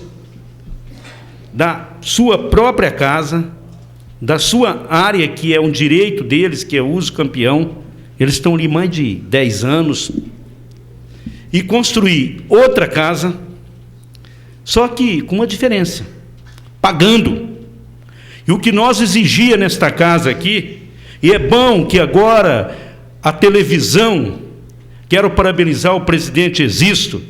Speaker 5: da sua própria casa, da sua área, que é um direito deles, que é uso campeão, eles estão ali mais de 10 anos, e construir outra casa, só que com uma diferença, pagando. E o que nós exigia nesta casa aqui, e é bom que agora a televisão, quero parabenizar o presidente Existo,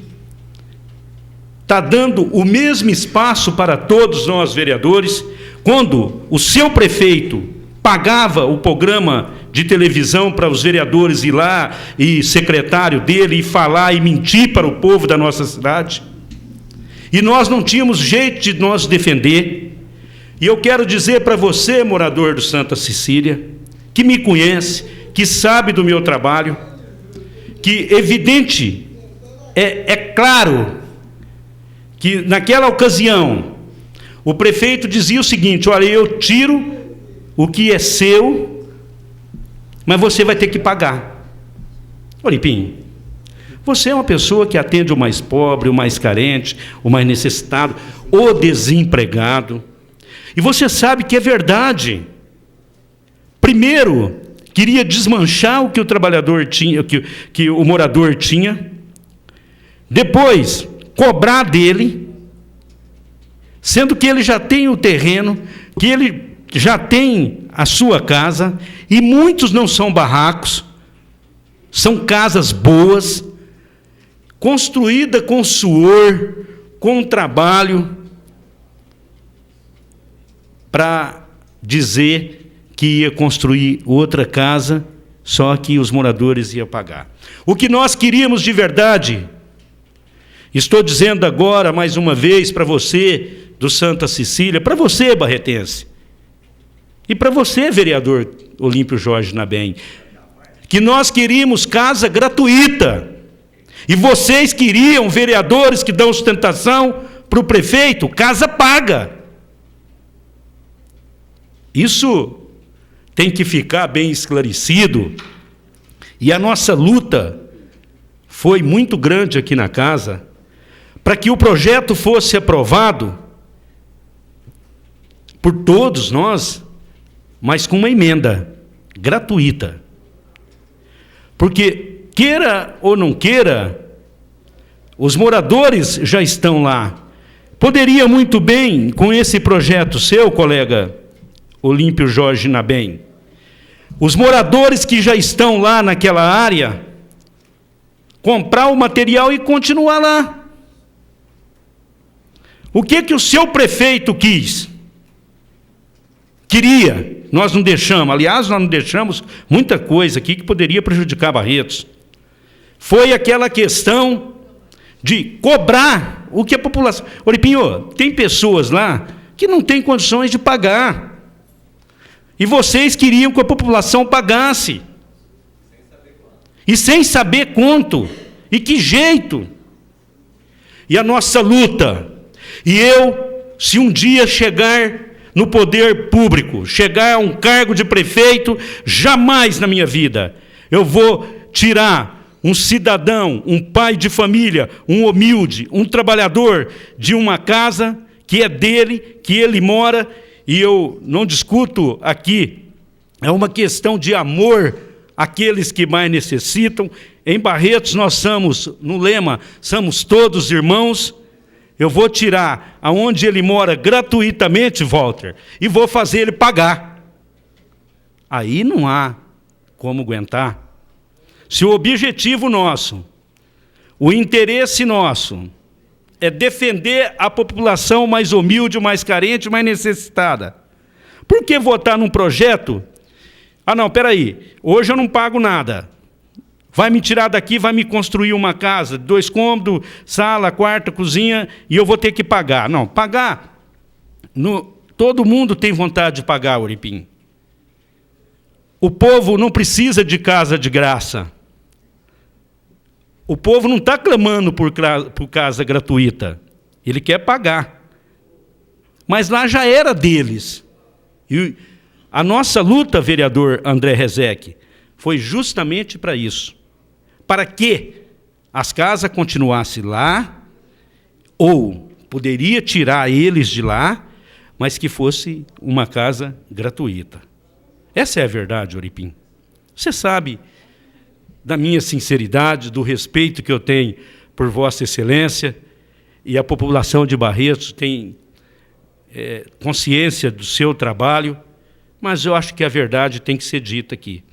Speaker 5: está dando o mesmo espaço para todos nós vereadores. Quando o seu prefeito pagava o programa de televisão para os vereadores ir lá, e secretário dele, e falar e mentir para o povo da nossa cidade, e nós não tínhamos jeito de nos defender, e eu quero dizer para você, morador do Santa Cecília, que me conhece, que sabe do meu trabalho, que evidente, é claro, que naquela ocasião, o prefeito dizia o seguinte: olha, eu tiro o que é seu, mas você vai ter que pagar. Olipinho, você é uma pessoa que atende o mais pobre, o mais carente, o mais necessitado, o desempregado, e você sabe que é verdade. Primeiro, queria desmanchar o que o trabalhador tinha, que o morador tinha, depois, cobrar dele, sendo que ele já tem o terreno, que ele já tem a sua casa, e muitos não são barracos, São casas boas, construídas com suor, com trabalho, para dizer que ia construir outra casa, só que os moradores iam pagar. O que nós queríamos de verdade, estou dizendo agora mais uma vez para você do Santa Cecília, para você, barretense, e para você, vereador Olímpio Jorge Nabem, que nós queríamos casa gratuita, e vocês queriam vereadores que dão sustentação para o prefeito, casa paga. Isso tem que ficar bem esclarecido, e a nossa luta foi muito grande aqui na casa, para que o projeto fosse aprovado por todos nós, mas com uma emenda gratuita. Porque, queira ou não queira, os moradores já estão lá. Poderia muito bem, com esse projeto seu, colega Olímpio Jorge Nabem, os moradores que já estão lá naquela área, comprar o material e continuar lá. O que o seu prefeito queria? Nós não deixamos, aliás, nós não deixamos muita coisa aqui que poderia prejudicar Barretos. Foi aquela questão de cobrar o que a população... Olímpio, tem pessoas lá que não têm condições de pagar. E vocês queriam que a população pagasse. E sem saber quanto. E que jeito. E a nossa luta. E eu, se um dia chegar no poder público, chegar a um cargo de prefeito, jamais na minha vida eu vou tirar um cidadão, um pai de família, um humilde, um trabalhador de uma casa que é dele, que ele mora. E eu não discuto aqui, é uma questão de amor àqueles que mais necessitam. Em Barretos nós somos, no lema, somos todos irmãos. Eu vou tirar aonde ele mora gratuitamente, Walter, e vou fazer ele pagar. Aí não há como aguentar. Se o objetivo nosso, o interesse nosso, é defender a população mais humilde, mais carente, mais necessitada. Por que votar num projeto? Ah, não, peraí, hoje eu não pago nada. Vai me tirar daqui, vai me construir uma casa, 2 cômodos, sala, quarto, cozinha, e eu vou ter que pagar. Não, pagar, todo mundo tem vontade de pagar, Oripim. O povo não precisa de casa de graça. O povo não está clamando por casa gratuita. Ele quer pagar. Mas lá já era deles. E a nossa luta, vereador André Rezec, foi justamente para isso. Para que as casas continuassem lá, ou poderia tirar eles de lá, mas que fosse uma casa gratuita. Essa é a verdade, Oripim. Você sabe da minha sinceridade, do respeito que eu tenho por Vossa Excelência, e a população de Barretos tem consciência do seu trabalho, mas eu acho que a verdade tem que ser dita aqui.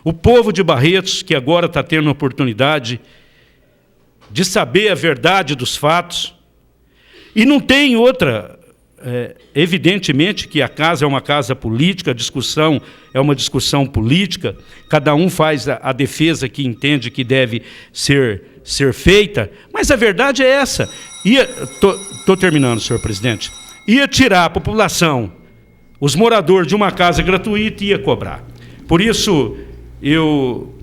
Speaker 5: O povo de Barretos, que agora está tendo a oportunidade de saber a verdade dos fatos, e não tem outra... evidentemente que a casa é uma casa política, a discussão é uma discussão política, cada um faz a defesa que entende que deve ser feita, mas a verdade é essa. Estou terminando, senhor presidente. Ia tirar a população, os moradores de uma casa gratuita, e ia cobrar. Por isso, eu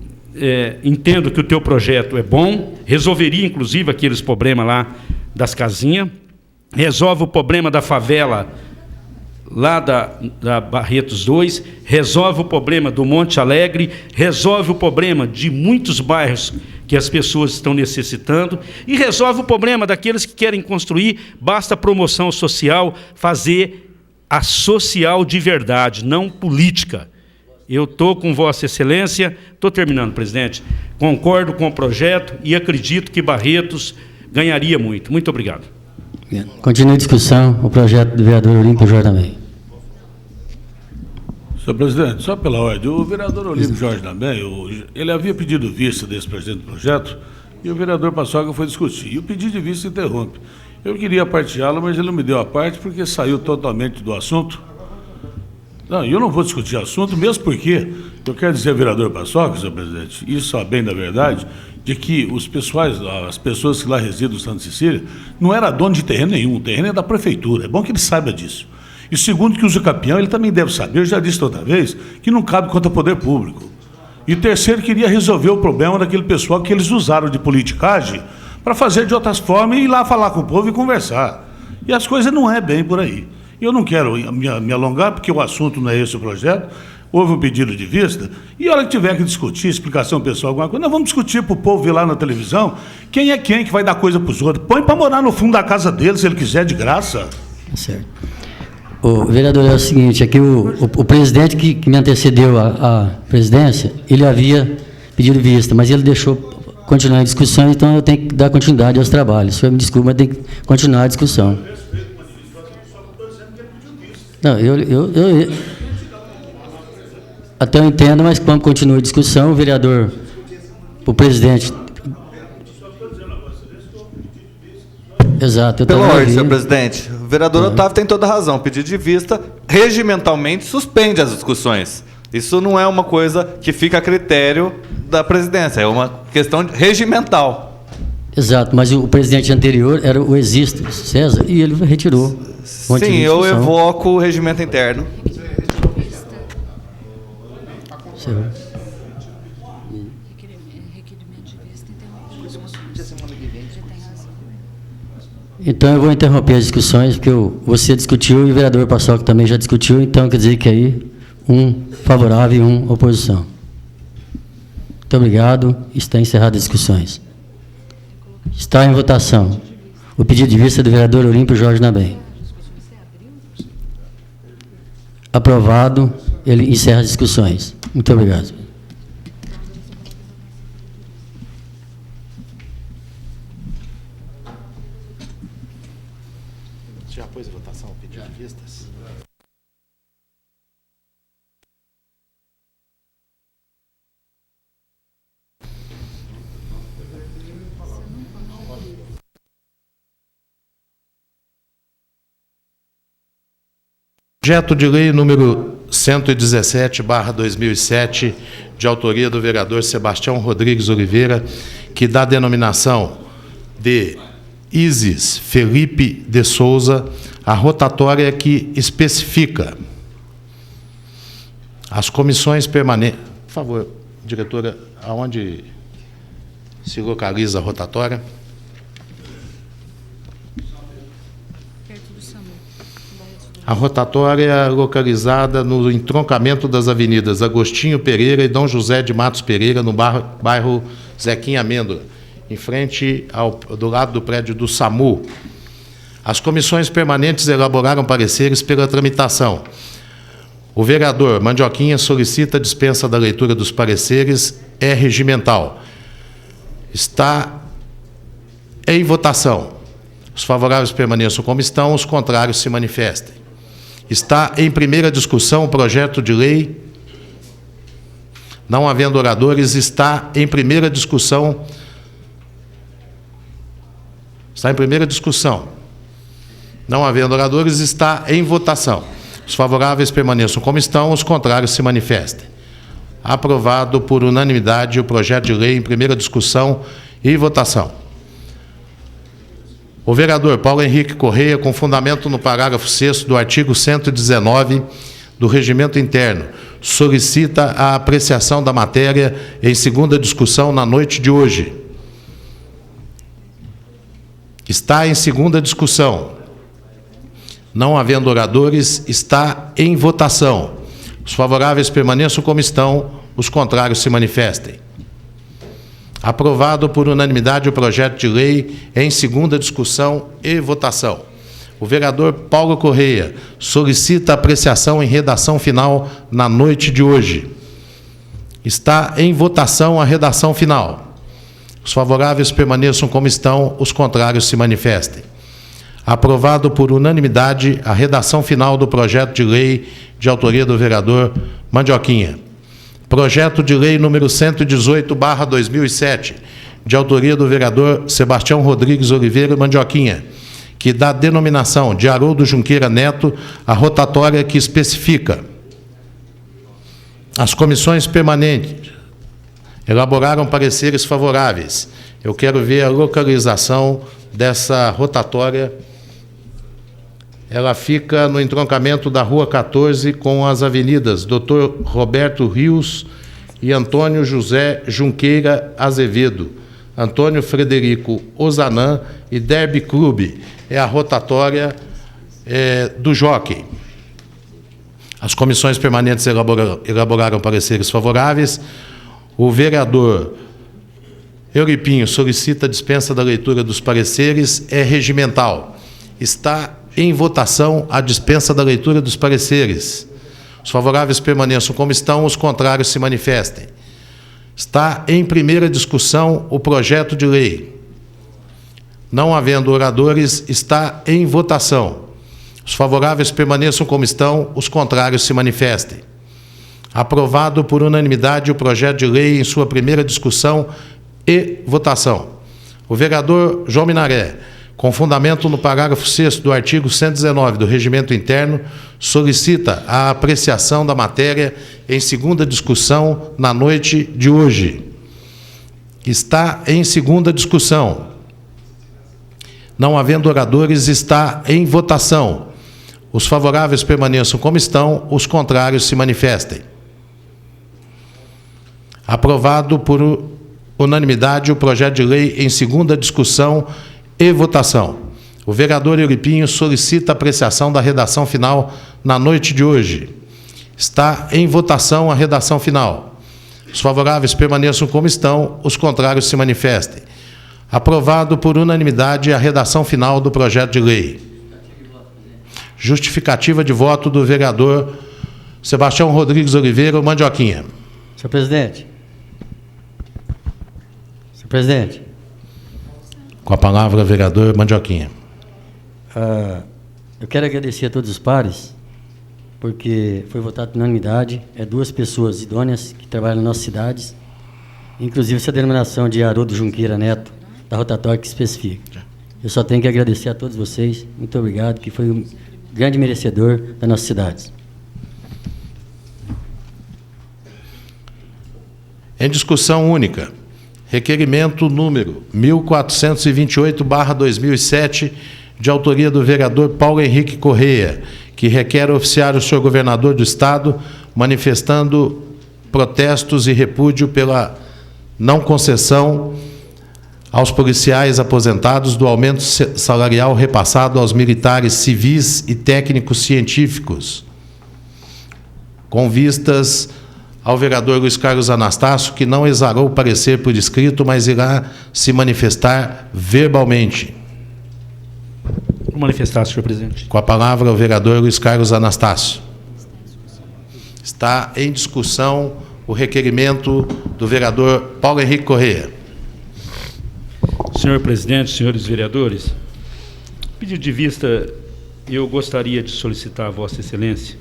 Speaker 5: entendo que o teu projeto é bom, resolveria inclusive aqueles problemas lá das casinhas, resolve o problema da favela lá da Barretos 2, resolve o problema do Monte Alegre, resolve o problema de muitos bairros que as pessoas estão necessitando, e resolve o problema daqueles que querem construir, basta promoção social, fazer a social de verdade, não política. Eu estou com Vossa Excelência, estou terminando, presidente, concordo com o projeto e acredito que Barretos ganharia muito. Muito obrigado.
Speaker 9: Continua a discussão, o projeto do vereador Olímpio Jorge também.
Speaker 7: Senhor presidente, só pela ordem, o vereador Olímpio Jorge também, ele havia pedido vista desse presente projeto e o vereador Paçoca foi discutir. E o pedido de vista interrompe. Eu queria partilhá-lo, mas ele não me deu a parte porque saiu totalmente do assunto. Não, eu não vou discutir assunto, mesmo porque eu quero dizer, vereador Paçoca, senhor presidente, isso a bem da verdade, de que as pessoas que lá residem no Santa Cecília, não era dono de terreno nenhum, o terreno é da prefeitura, é bom que ele saiba disso. E segundo que usa o campeão, ele também deve saber, eu já disse outra vez, que não cabe contra o poder público. E terceiro, queria resolver o problema daquele pessoal que eles usaram de politicagem para fazer de outras formas e ir lá falar com o povo e conversar. E as coisas não é bem por aí. Eu não quero me alongar, porque o assunto não é esse o projeto, houve um pedido de vista, e a hora que tiver que discutir, explicação pessoal, alguma coisa, nós vamos discutir para o povo ver lá na televisão quem é quem que vai dar coisa para os outros. Põe para morar no fundo da casa dele, se ele quiser, de graça.
Speaker 9: Certo. O vereador, é o seguinte, é que o presidente que me antecedeu à presidência, ele havia pedido vista, mas ele deixou continuar a discussão, então eu tenho que dar continuidade aos trabalhos. O senhor me desculpa, mas tem que continuar a discussão. Não, até eu entendo, mas quando continua a discussão, o vereador, o presidente... Exato.
Speaker 4: Pela ordem, senhor presidente, o vereador Otávio tem toda a razão. O pedido de vista, regimentalmente, suspende as discussões. Isso não é uma coisa que fica a critério da presidência, é uma questão regimental.
Speaker 9: Exato, mas o presidente anterior era o Existo, César, e ele retirou.
Speaker 4: Sim, eu evoco o regimento interno.
Speaker 9: Então eu vou interromper as discussões, porque você discutiu e o vereador Paçoca também já discutiu, então quer dizer que aí um favorável e um oposição. Muito obrigado. Está encerradas as discussões. Está em votação o pedido de vista do vereador Olímpio Jorge Nabem. Aprovado. Ele encerra as discussões. Muito obrigado.
Speaker 1: Já pôs em votação o pedido de vistas? Projeto de lei número 117/2007, de autoria do vereador Sebastião Rodrigues Oliveira, que dá denominação de Isis Felipe de Souza, a rotatória que especifica as comissões permanentes. Por favor, diretora, aonde se localiza a rotatória? A rotatória localizada no entroncamento das avenidas Agostinho Pereira e Dom José de Matos Pereira, no bairro Zequinha Amêndola, em frente do lado do prédio do SAMU. As comissões permanentes elaboraram pareceres pela tramitação. O vereador Mandioquinha solicita a dispensa da leitura dos pareceres, é regimental. Está em votação. Os favoráveis permaneçam como estão, os contrários se manifestem. Está em primeira discussão o projeto de lei. Não havendo oradores, está em primeira discussão. Está em primeira discussão. Não havendo oradores, está em votação. Os favoráveis permaneçam como estão, os contrários se manifestem. Aprovado por unanimidade o projeto de lei em primeira discussão e votação. O vereador Paulo Henrique Correia, com fundamento no parágrafo 6º do artigo 119 do Regimento Interno, solicita a apreciação da matéria em segunda discussão na noite de hoje. Está em segunda discussão. Não havendo oradores, está em votação. Os favoráveis permaneçam como estão, os contrários se manifestem. Aprovado por unanimidade o projeto de lei em segunda discussão e votação. O vereador Paulo Correia solicita apreciação em redação final na noite de hoje. Está em votação a redação final. Os favoráveis permaneçam como estão, os contrários se manifestem. Aprovado por unanimidade a redação final do projeto de lei de autoria do vereador Mandioquinha. Projeto de lei número 118/2007, de autoria do vereador Sebastião Rodrigues Oliveira Mandioquinha, que dá denominação de Haroldo Junqueira Neto à rotatória que especifica. As comissões permanentes elaboraram pareceres favoráveis. Eu quero ver a localização dessa rotatória. Ela fica no entroncamento da Rua 14 com as avenidas Dr. Roberto Rios e Antônio José Junqueira Azevedo, Antônio Frederico Ozanam e Derby Clube. É a rotatória do Jockey. As comissões permanentes elaboraram pareceres favoráveis. O vereador Euripinho solicita a dispensa da leitura dos pareceres. É regimental. Está em votação a dispensa da leitura dos pareceres. Os favoráveis permaneçam como estão, os contrários se manifestem. Está em primeira discussão o projeto de lei. Não havendo oradores, está em votação. Os favoráveis permaneçam como estão, os contrários se manifestem. Aprovado por unanimidade o projeto de lei em sua primeira discussão e votação. O vereador João Minaré, com fundamento no parágrafo 6º do artigo 119 do Regimento Interno, solicita a apreciação da matéria em segunda discussão na noite de hoje. Está em segunda discussão. Não havendo oradores, está em votação. Os favoráveis permaneçam como estão, os contrários se manifestem. Aprovado por unanimidade o projeto de lei em segunda discussão e votação. O vereador Euripinho solicita a apreciação da redação final na noite de hoje. Está em votação a redação final. Os favoráveis permaneçam como estão, os contrários se manifestem. Aprovado por unanimidade a redação final do projeto de lei. Justificativa de voto do vereador Sebastião Rodrigues Oliveira Mandioquinha.
Speaker 9: Senhor presidente. Senhor presidente.
Speaker 1: Com a palavra, vereador Mandioquinha.
Speaker 9: Eu quero agradecer a todos os pares, porque foi votado por unanimidade. É 2 pessoas idôneas que trabalham nas nossas cidades, inclusive essa denominação de Haroldo Junqueira Neto, da rotatória que especifica. Eu só tenho que agradecer a todos vocês. Muito obrigado, que foi um grande merecedor das nossas cidades.
Speaker 1: Em discussão única. Requerimento número 1428/2007, de autoria do vereador Paulo Henrique Correia, que requer oficiar o senhor governador do Estado, manifestando protestos e repúdio pela não concessão aos policiais aposentados do aumento salarial repassado aos militares civis e técnicos científicos, com vistas ao vereador Luiz Carlos Anastácio, que não exarou o parecer por escrito, mas irá se manifestar verbalmente.
Speaker 5: Vou manifestar, senhor presidente.
Speaker 1: Com a palavra, o vereador Luiz Carlos Anastácio. Está em discussão o requerimento do vereador Paulo Henrique Correia.
Speaker 5: Senhor presidente, senhores vereadores, pedido de vista, eu gostaria de solicitar a Vossa Excelência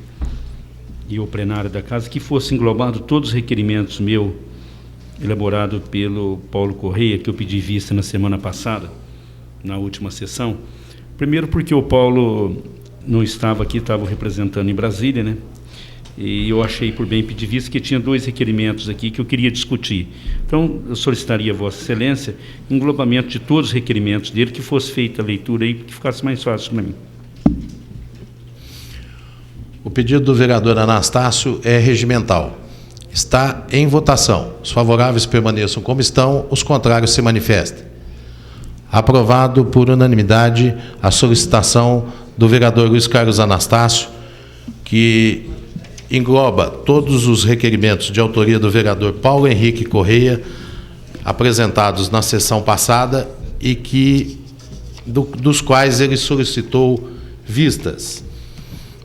Speaker 5: e o plenário da Casa que fosse englobado todos os requerimentos meu, elaborado pelo Paulo Correia, que eu pedi vista na semana passada, na última sessão. Primeiro porque o Paulo não estava aqui, estava representando em Brasília, né? E eu achei por bem pedir vista que tinha 2 requerimentos aqui que eu queria discutir. Então, eu solicitaria a Vossa Excelência englobamento de todos os requerimentos dele, que fosse feita a leitura aí, que ficasse mais fácil para mim.
Speaker 1: O pedido do vereador Anastácio é regimental. Está em votação. Os favoráveis permaneçam como estão, os contrários se manifestem. Aprovado por unanimidade a solicitação do vereador Luiz Carlos Anastácio, que engloba todos os requerimentos de autoria do vereador Paulo Henrique Correia, apresentados na sessão passada e que dos quais ele solicitou vistas.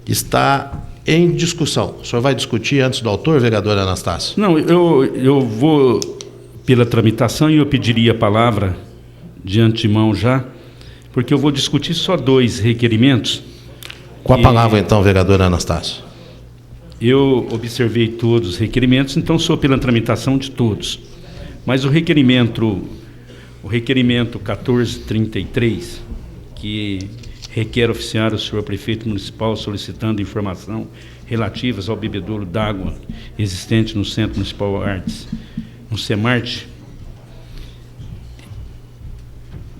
Speaker 1: Está em discussão. O senhor vai discutir antes do autor, vereador Anastácio?
Speaker 5: Não, eu vou pela tramitação e eu pediria a palavra de antemão já porque eu vou discutir só 2 requerimentos.
Speaker 1: Com a palavra, então, vereador Anastácio.
Speaker 5: Eu observei todos os requerimentos, então sou pela tramitação de todos. Mas o requerimento 1433, que requer oficiar o senhor prefeito municipal solicitando informação relativas ao bebedouro d'água existente no Centro Municipal Artes, no CEMARTE,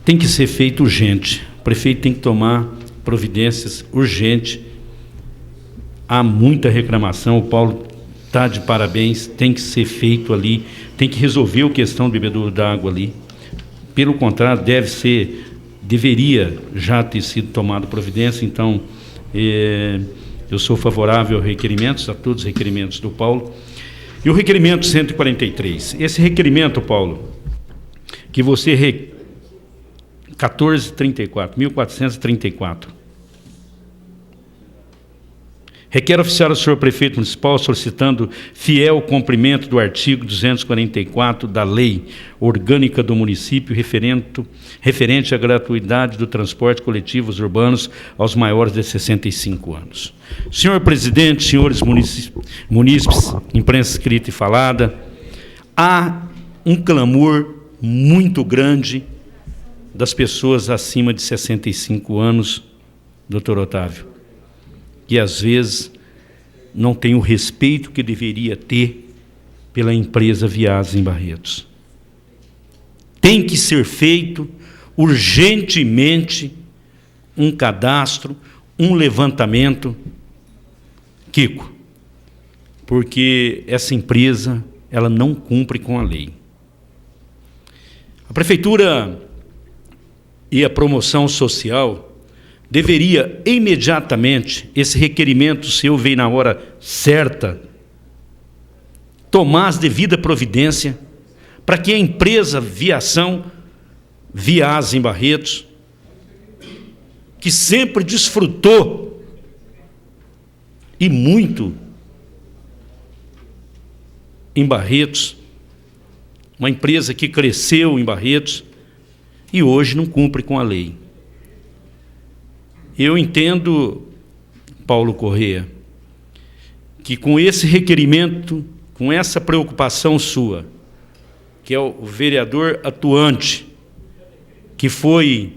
Speaker 5: tem que ser feito urgente. O prefeito tem que tomar providências urgentes. Há muita reclamação, o Paulo está de parabéns, tem que ser feito ali, tem que resolver a questão do bebedouro d'água ali. Pelo contrário, deveria já ter sido tomado providência. Então, eu sou favorável aos requerimentos, a todos os requerimentos do Paulo. E o requerimento 143, esse requerimento, Paulo, que você 1434. Requer oficiar ao senhor prefeito municipal solicitando fiel cumprimento do artigo 244 da Lei Orgânica do Município referente à gratuidade do transporte coletivo urbanos aos maiores de 65 anos. Senhor presidente, senhores munícipes, imprensa escrita e falada, há um clamor muito grande das pessoas acima de 65 anos, doutor Otávio, que às vezes não tem o respeito que deveria ter pela empresa Vias em Barretos. Tem que ser feito urgentemente um cadastro, um levantamento, Kiko, porque essa empresa ela não cumpre com a lei. A prefeitura e a promoção social deveria imediatamente, esse requerimento seu veio na hora certa, tomar as devidas providências para que a empresa Viação, Vias em Barretos, que sempre desfrutou e muito em Barretos, uma empresa que cresceu em Barretos e hoje não cumpre com a lei. Eu entendo, Paulo Corrêa, que com esse requerimento, com essa preocupação sua, que é o vereador atuante, que foi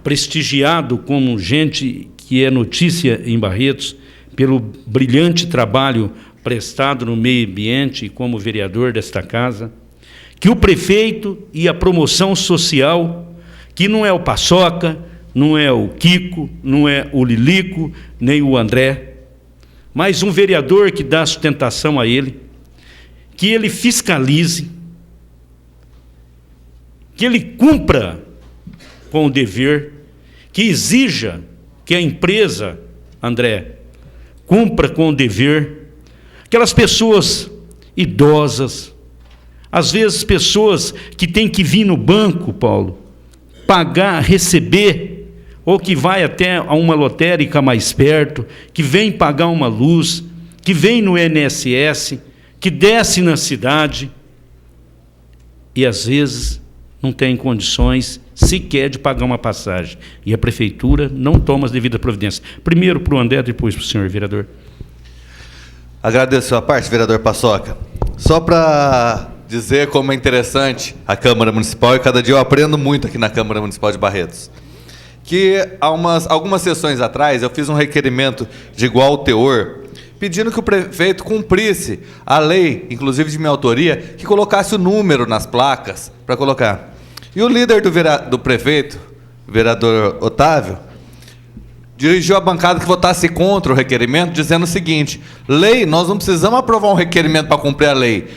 Speaker 5: prestigiado como gente que é notícia em Barretos, pelo brilhante trabalho prestado no meio ambiente e como vereador desta casa, que o prefeito e a promoção social, que não é o Paçoca, não é o Kiko, não é o Lilico, nem o André, mas um vereador que dá sustentação a ele, que ele fiscalize, que ele cumpra com o dever, que exija que a empresa, André, cumpra com o dever, aquelas pessoas idosas, às vezes pessoas que têm que vir no banco, Paulo, pagar, receber, ou que vai até a uma lotérica mais perto, que vem pagar uma luz, que vem no INSS, que desce na cidade, e às vezes não tem condições sequer de pagar uma passagem. E a prefeitura não toma as devidas providências. Primeiro para o André, depois para o senhor vereador.
Speaker 4: Agradeço a parte, vereador Paçoca. Só para dizer como é interessante a Câmara Municipal, e cada dia eu aprendo muito aqui na Câmara Municipal de Barretos, que há algumas sessões atrás eu fiz um requerimento de igual teor, pedindo que o prefeito cumprisse a lei, inclusive de minha autoria, que colocasse o número nas placas para colocar. E o líder do prefeito, o vereador Otávio, dirigiu a bancada que votasse contra o requerimento, dizendo o seguinte: lei, nós não precisamos aprovar um requerimento para cumprir a lei.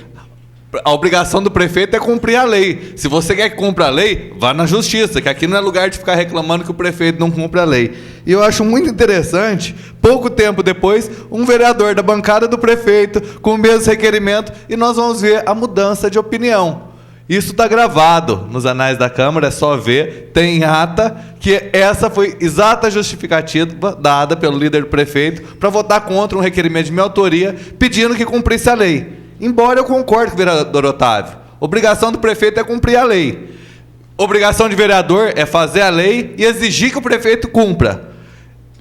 Speaker 4: A obrigação do prefeito é cumprir a lei. Se você quer que cumpra a lei, vá na justiça, que aqui não é lugar de ficar reclamando que o prefeito não cumpre a lei. E eu acho muito interessante, pouco tempo depois, um vereador da bancada do prefeito com o mesmo requerimento, e nós vamos ver a mudança de opinião. Isso está gravado nos anais da Câmara, é só ver, tem ata, que essa foi exata justificativa dada pelo líder do prefeito para votar contra um requerimento de minha autoria, pedindo que cumprisse a lei. Embora eu concorde com o vereador Otávio, obrigação do prefeito é cumprir a lei. Obrigação de vereador é fazer a lei e exigir que o prefeito cumpra.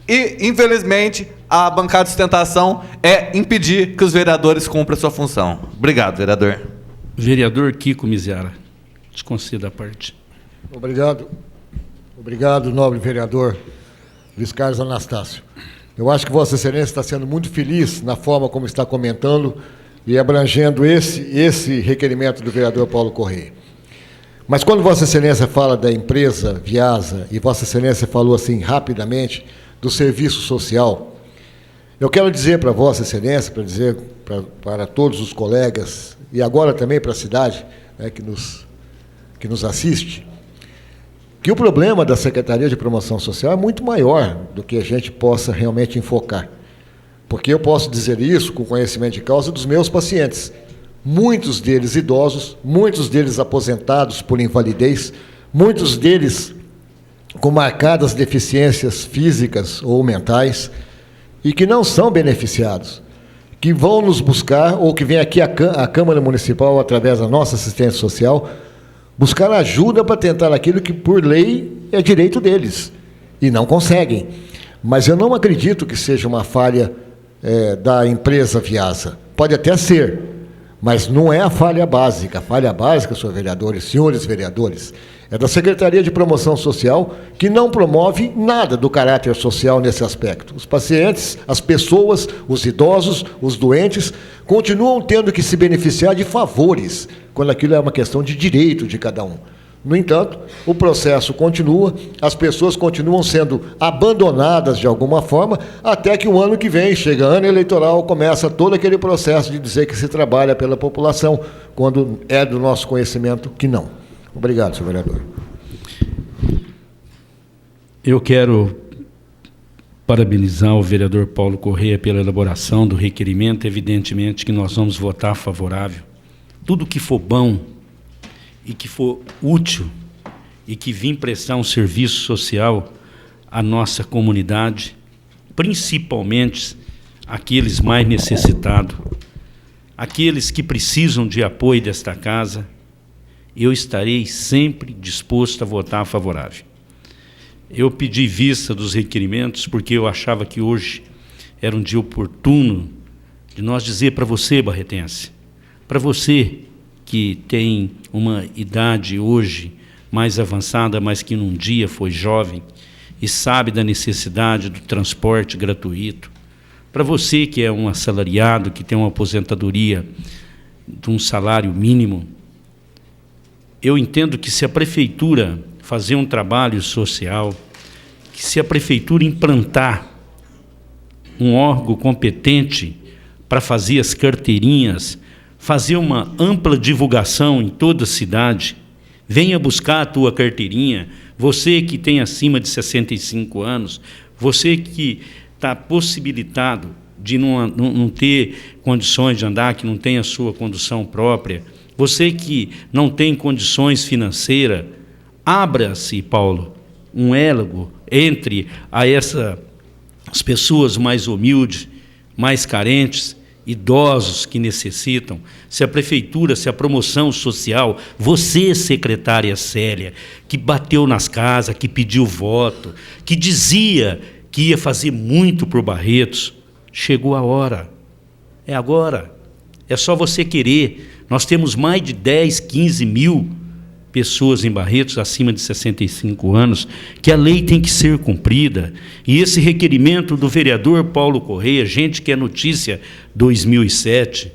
Speaker 4: E, infelizmente, a bancada de sustentação é impedir que os vereadores cumpram a sua função. Obrigado, vereador.
Speaker 5: Vereador Kiko Miziara, te concedo a parte.
Speaker 10: Obrigado. Obrigado, nobre vereador Luiz Carlos Anastácio. Eu acho que Vossa Excelência está sendo muito feliz na forma como está comentando e abrangendo esse requerimento do vereador Paulo Correia. Mas quando Vossa Excelência fala da empresa Viasa, e Vossa Excelência falou assim rapidamente do serviço social, eu quero dizer para Vossa Excelência, para dizer para todos os colegas, e agora também para a cidade, né, que nos assiste, que o problema da Secretaria de Promoção Social é muito maior do que a gente possa realmente enfocar. Porque eu posso dizer isso com conhecimento de causa dos meus pacientes. Muitos deles idosos, muitos deles aposentados por invalidez, muitos deles com marcadas deficiências físicas ou mentais, e que não são beneficiados, que vão nos buscar, ou que vêm aqui à Câmara Municipal, através da nossa assistência social, buscar ajuda para tentar aquilo que, por lei, é direito deles, e não conseguem. Mas eu não acredito que seja uma falha da empresa Viasa. Pode até ser, mas não é a falha básica. A falha básica, senhores vereadores, é da Secretaria de Promoção Social, que não promove nada do caráter social nesse aspecto. Os pacientes, as pessoas, os idosos, os doentes, continuam tendo que se beneficiar de favores, quando aquilo é uma questão de direito de cada um. No entanto, o processo continua, as pessoas continuam sendo abandonadas de alguma forma, até que o ano que vem, chega ano eleitoral, começa todo aquele processo de dizer que se trabalha pela população, quando é do nosso conhecimento que não. Obrigado, senhor vereador.
Speaker 5: Eu quero parabenizar o vereador Paulo Correia pela elaboração do requerimento. Evidentemente que nós vamos votar favorável. Tudo que for bom e que for útil e que vir prestar um serviço social à nossa comunidade, principalmente aqueles mais necessitados, aqueles que precisam de apoio desta casa, eu estarei sempre disposto a votar favorável. Eu pedi vista dos requerimentos porque eu achava que hoje era um dia oportuno de nós dizer para você, barretense, para você que tem uma idade hoje mais avançada, mas que num dia foi jovem e sabe da necessidade do transporte gratuito, para você que é um assalariado, que tem uma aposentadoria de um salário mínimo, eu entendo que se a prefeitura fazer um trabalho social, que se a prefeitura implantar um órgão competente para fazer as carteirinhas, fazer uma ampla divulgação em toda a cidade, venha buscar a tua carteirinha, você que tem acima de 65 anos, você que está possibilitado de não ter condições de andar, que não tem a sua condução própria, você que não tem condições financeiras, abra-se, Paulo, um elo entre as pessoas mais humildes, mais carentes, idosos que necessitam. Se a prefeitura, se a promoção social, você, secretária Célia, que bateu nas casas, que pediu voto, que dizia que ia fazer muito por Barretos, chegou a hora. É agora. É só você querer. Nós temos mais de 10, 15 mil pessoas em Barretos acima de 65 anos, que a lei tem que ser cumprida. E esse requerimento do vereador Paulo Correia, gente que é notícia 2007,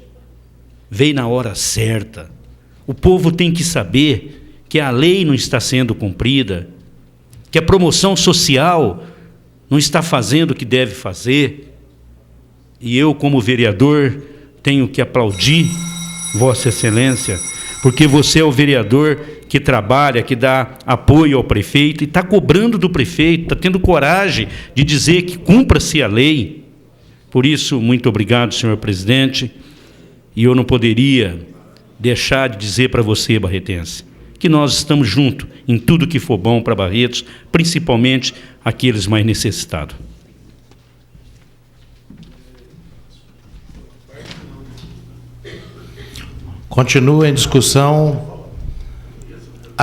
Speaker 5: veio na hora certa. O povo tem que saber que a lei não está sendo cumprida, que a promoção social não está fazendo o que deve fazer. E eu, como vereador, tenho que aplaudir Vossa Excelência, porque você é o vereador que trabalha, que dá apoio ao prefeito e está cobrando do prefeito, está tendo coragem de dizer que cumpra-se a lei. Por isso, muito obrigado, senhor presidente, e eu não poderia deixar de dizer para você, barretense, que nós estamos juntos em tudo que for bom para Barretos, principalmente aqueles mais necessitados.
Speaker 1: Continua em discussão.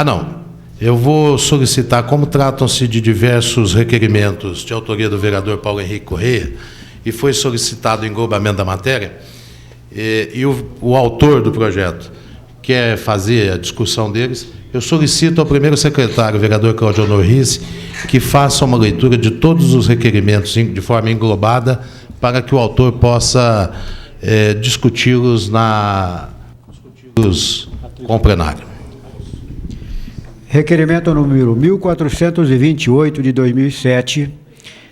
Speaker 1: Não. Eu vou solicitar, como tratam-se de diversos requerimentos de autoria do vereador Paulo Henrique Corrêa, e foi solicitado o englobamento da matéria, e o autor do projeto quer fazer a discussão deles, eu solicito ao primeiro secretário, o vereador Claudio Honor Risse, que faça uma leitura de todos os requerimentos de forma englobada, para que o autor possa discuti-los com o plenário.
Speaker 2: Requerimento número 1428 de 2007.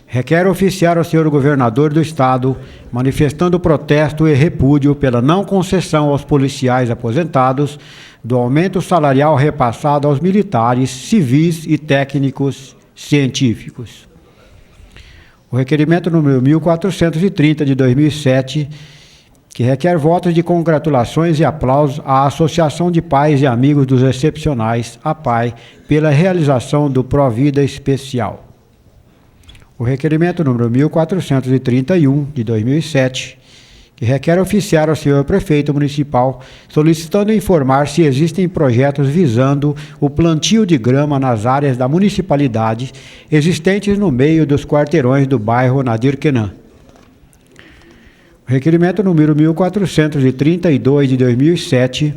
Speaker 2: Requer oficiar ao senhor governador do Estado, manifestando protesto e repúdio pela não concessão aos policiais aposentados do aumento salarial repassado aos militares, civis e técnicos científicos. O requerimento número 1430 de 2007, que requer votos de congratulações e aplausos à Associação de Pais e Amigos dos Excepcionais, APAI, pela realização do Provida Especial. O requerimento número 1431, de 2007, que requer oficiar ao senhor prefeito municipal, solicitando informar se existem projetos visando o plantio de grama nas áreas da municipalidade existentes no meio dos quarteirões do bairro Nadir Kenan. Requerimento número 1432 de 2007,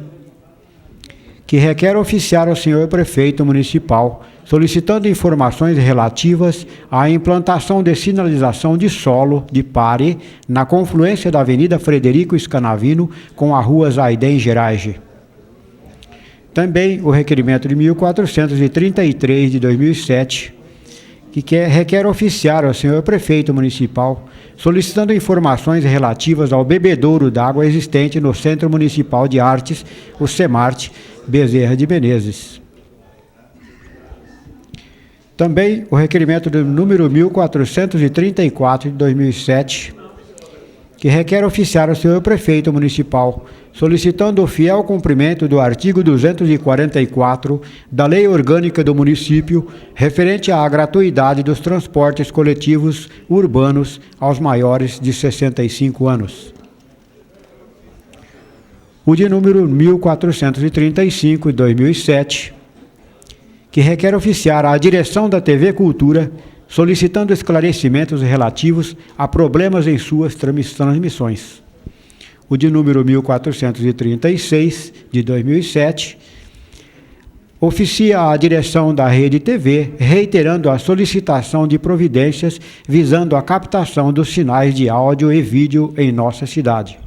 Speaker 2: que requer oficiar ao senhor prefeito municipal, solicitando informações relativas à implantação de sinalização de solo de pare na confluência da Avenida Frederico Scanavino com a Rua Zaiden Gerage. Também o requerimento de 1433 de 2007, que requer oficiar ao senhor prefeito municipal, solicitando informações relativas ao bebedouro d'água existente no Centro Municipal de Artes, o CEMARTE, Bezerra de Menezes. Também o requerimento do número 1434 de 2007, que requer oficiar ao senhor prefeito municipal, solicitando o fiel cumprimento do artigo 244 da Lei Orgânica do Município, referente à gratuidade dos transportes coletivos urbanos aos maiores de 65 anos. O de número 1435, de 2007, que requer oficiar à direção da TV Cultura, solicitando esclarecimentos relativos a problemas em suas transmissões. O de número 1436, de 2007, oficia à direção da Rede TV, reiterando a solicitação de providências visando a captação dos sinais de áudio e vídeo em nossa cidade.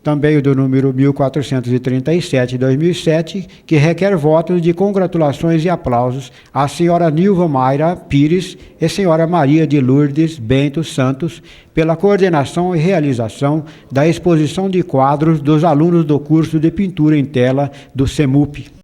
Speaker 2: Também o do número 1437, de 2007, que requer votos de congratulações e aplausos à senhora Nilva Mayra Pires e senhora Maria de Lourdes Bento Santos pela coordenação e realização da exposição de quadros dos alunos do curso de pintura em tela do CEMUP.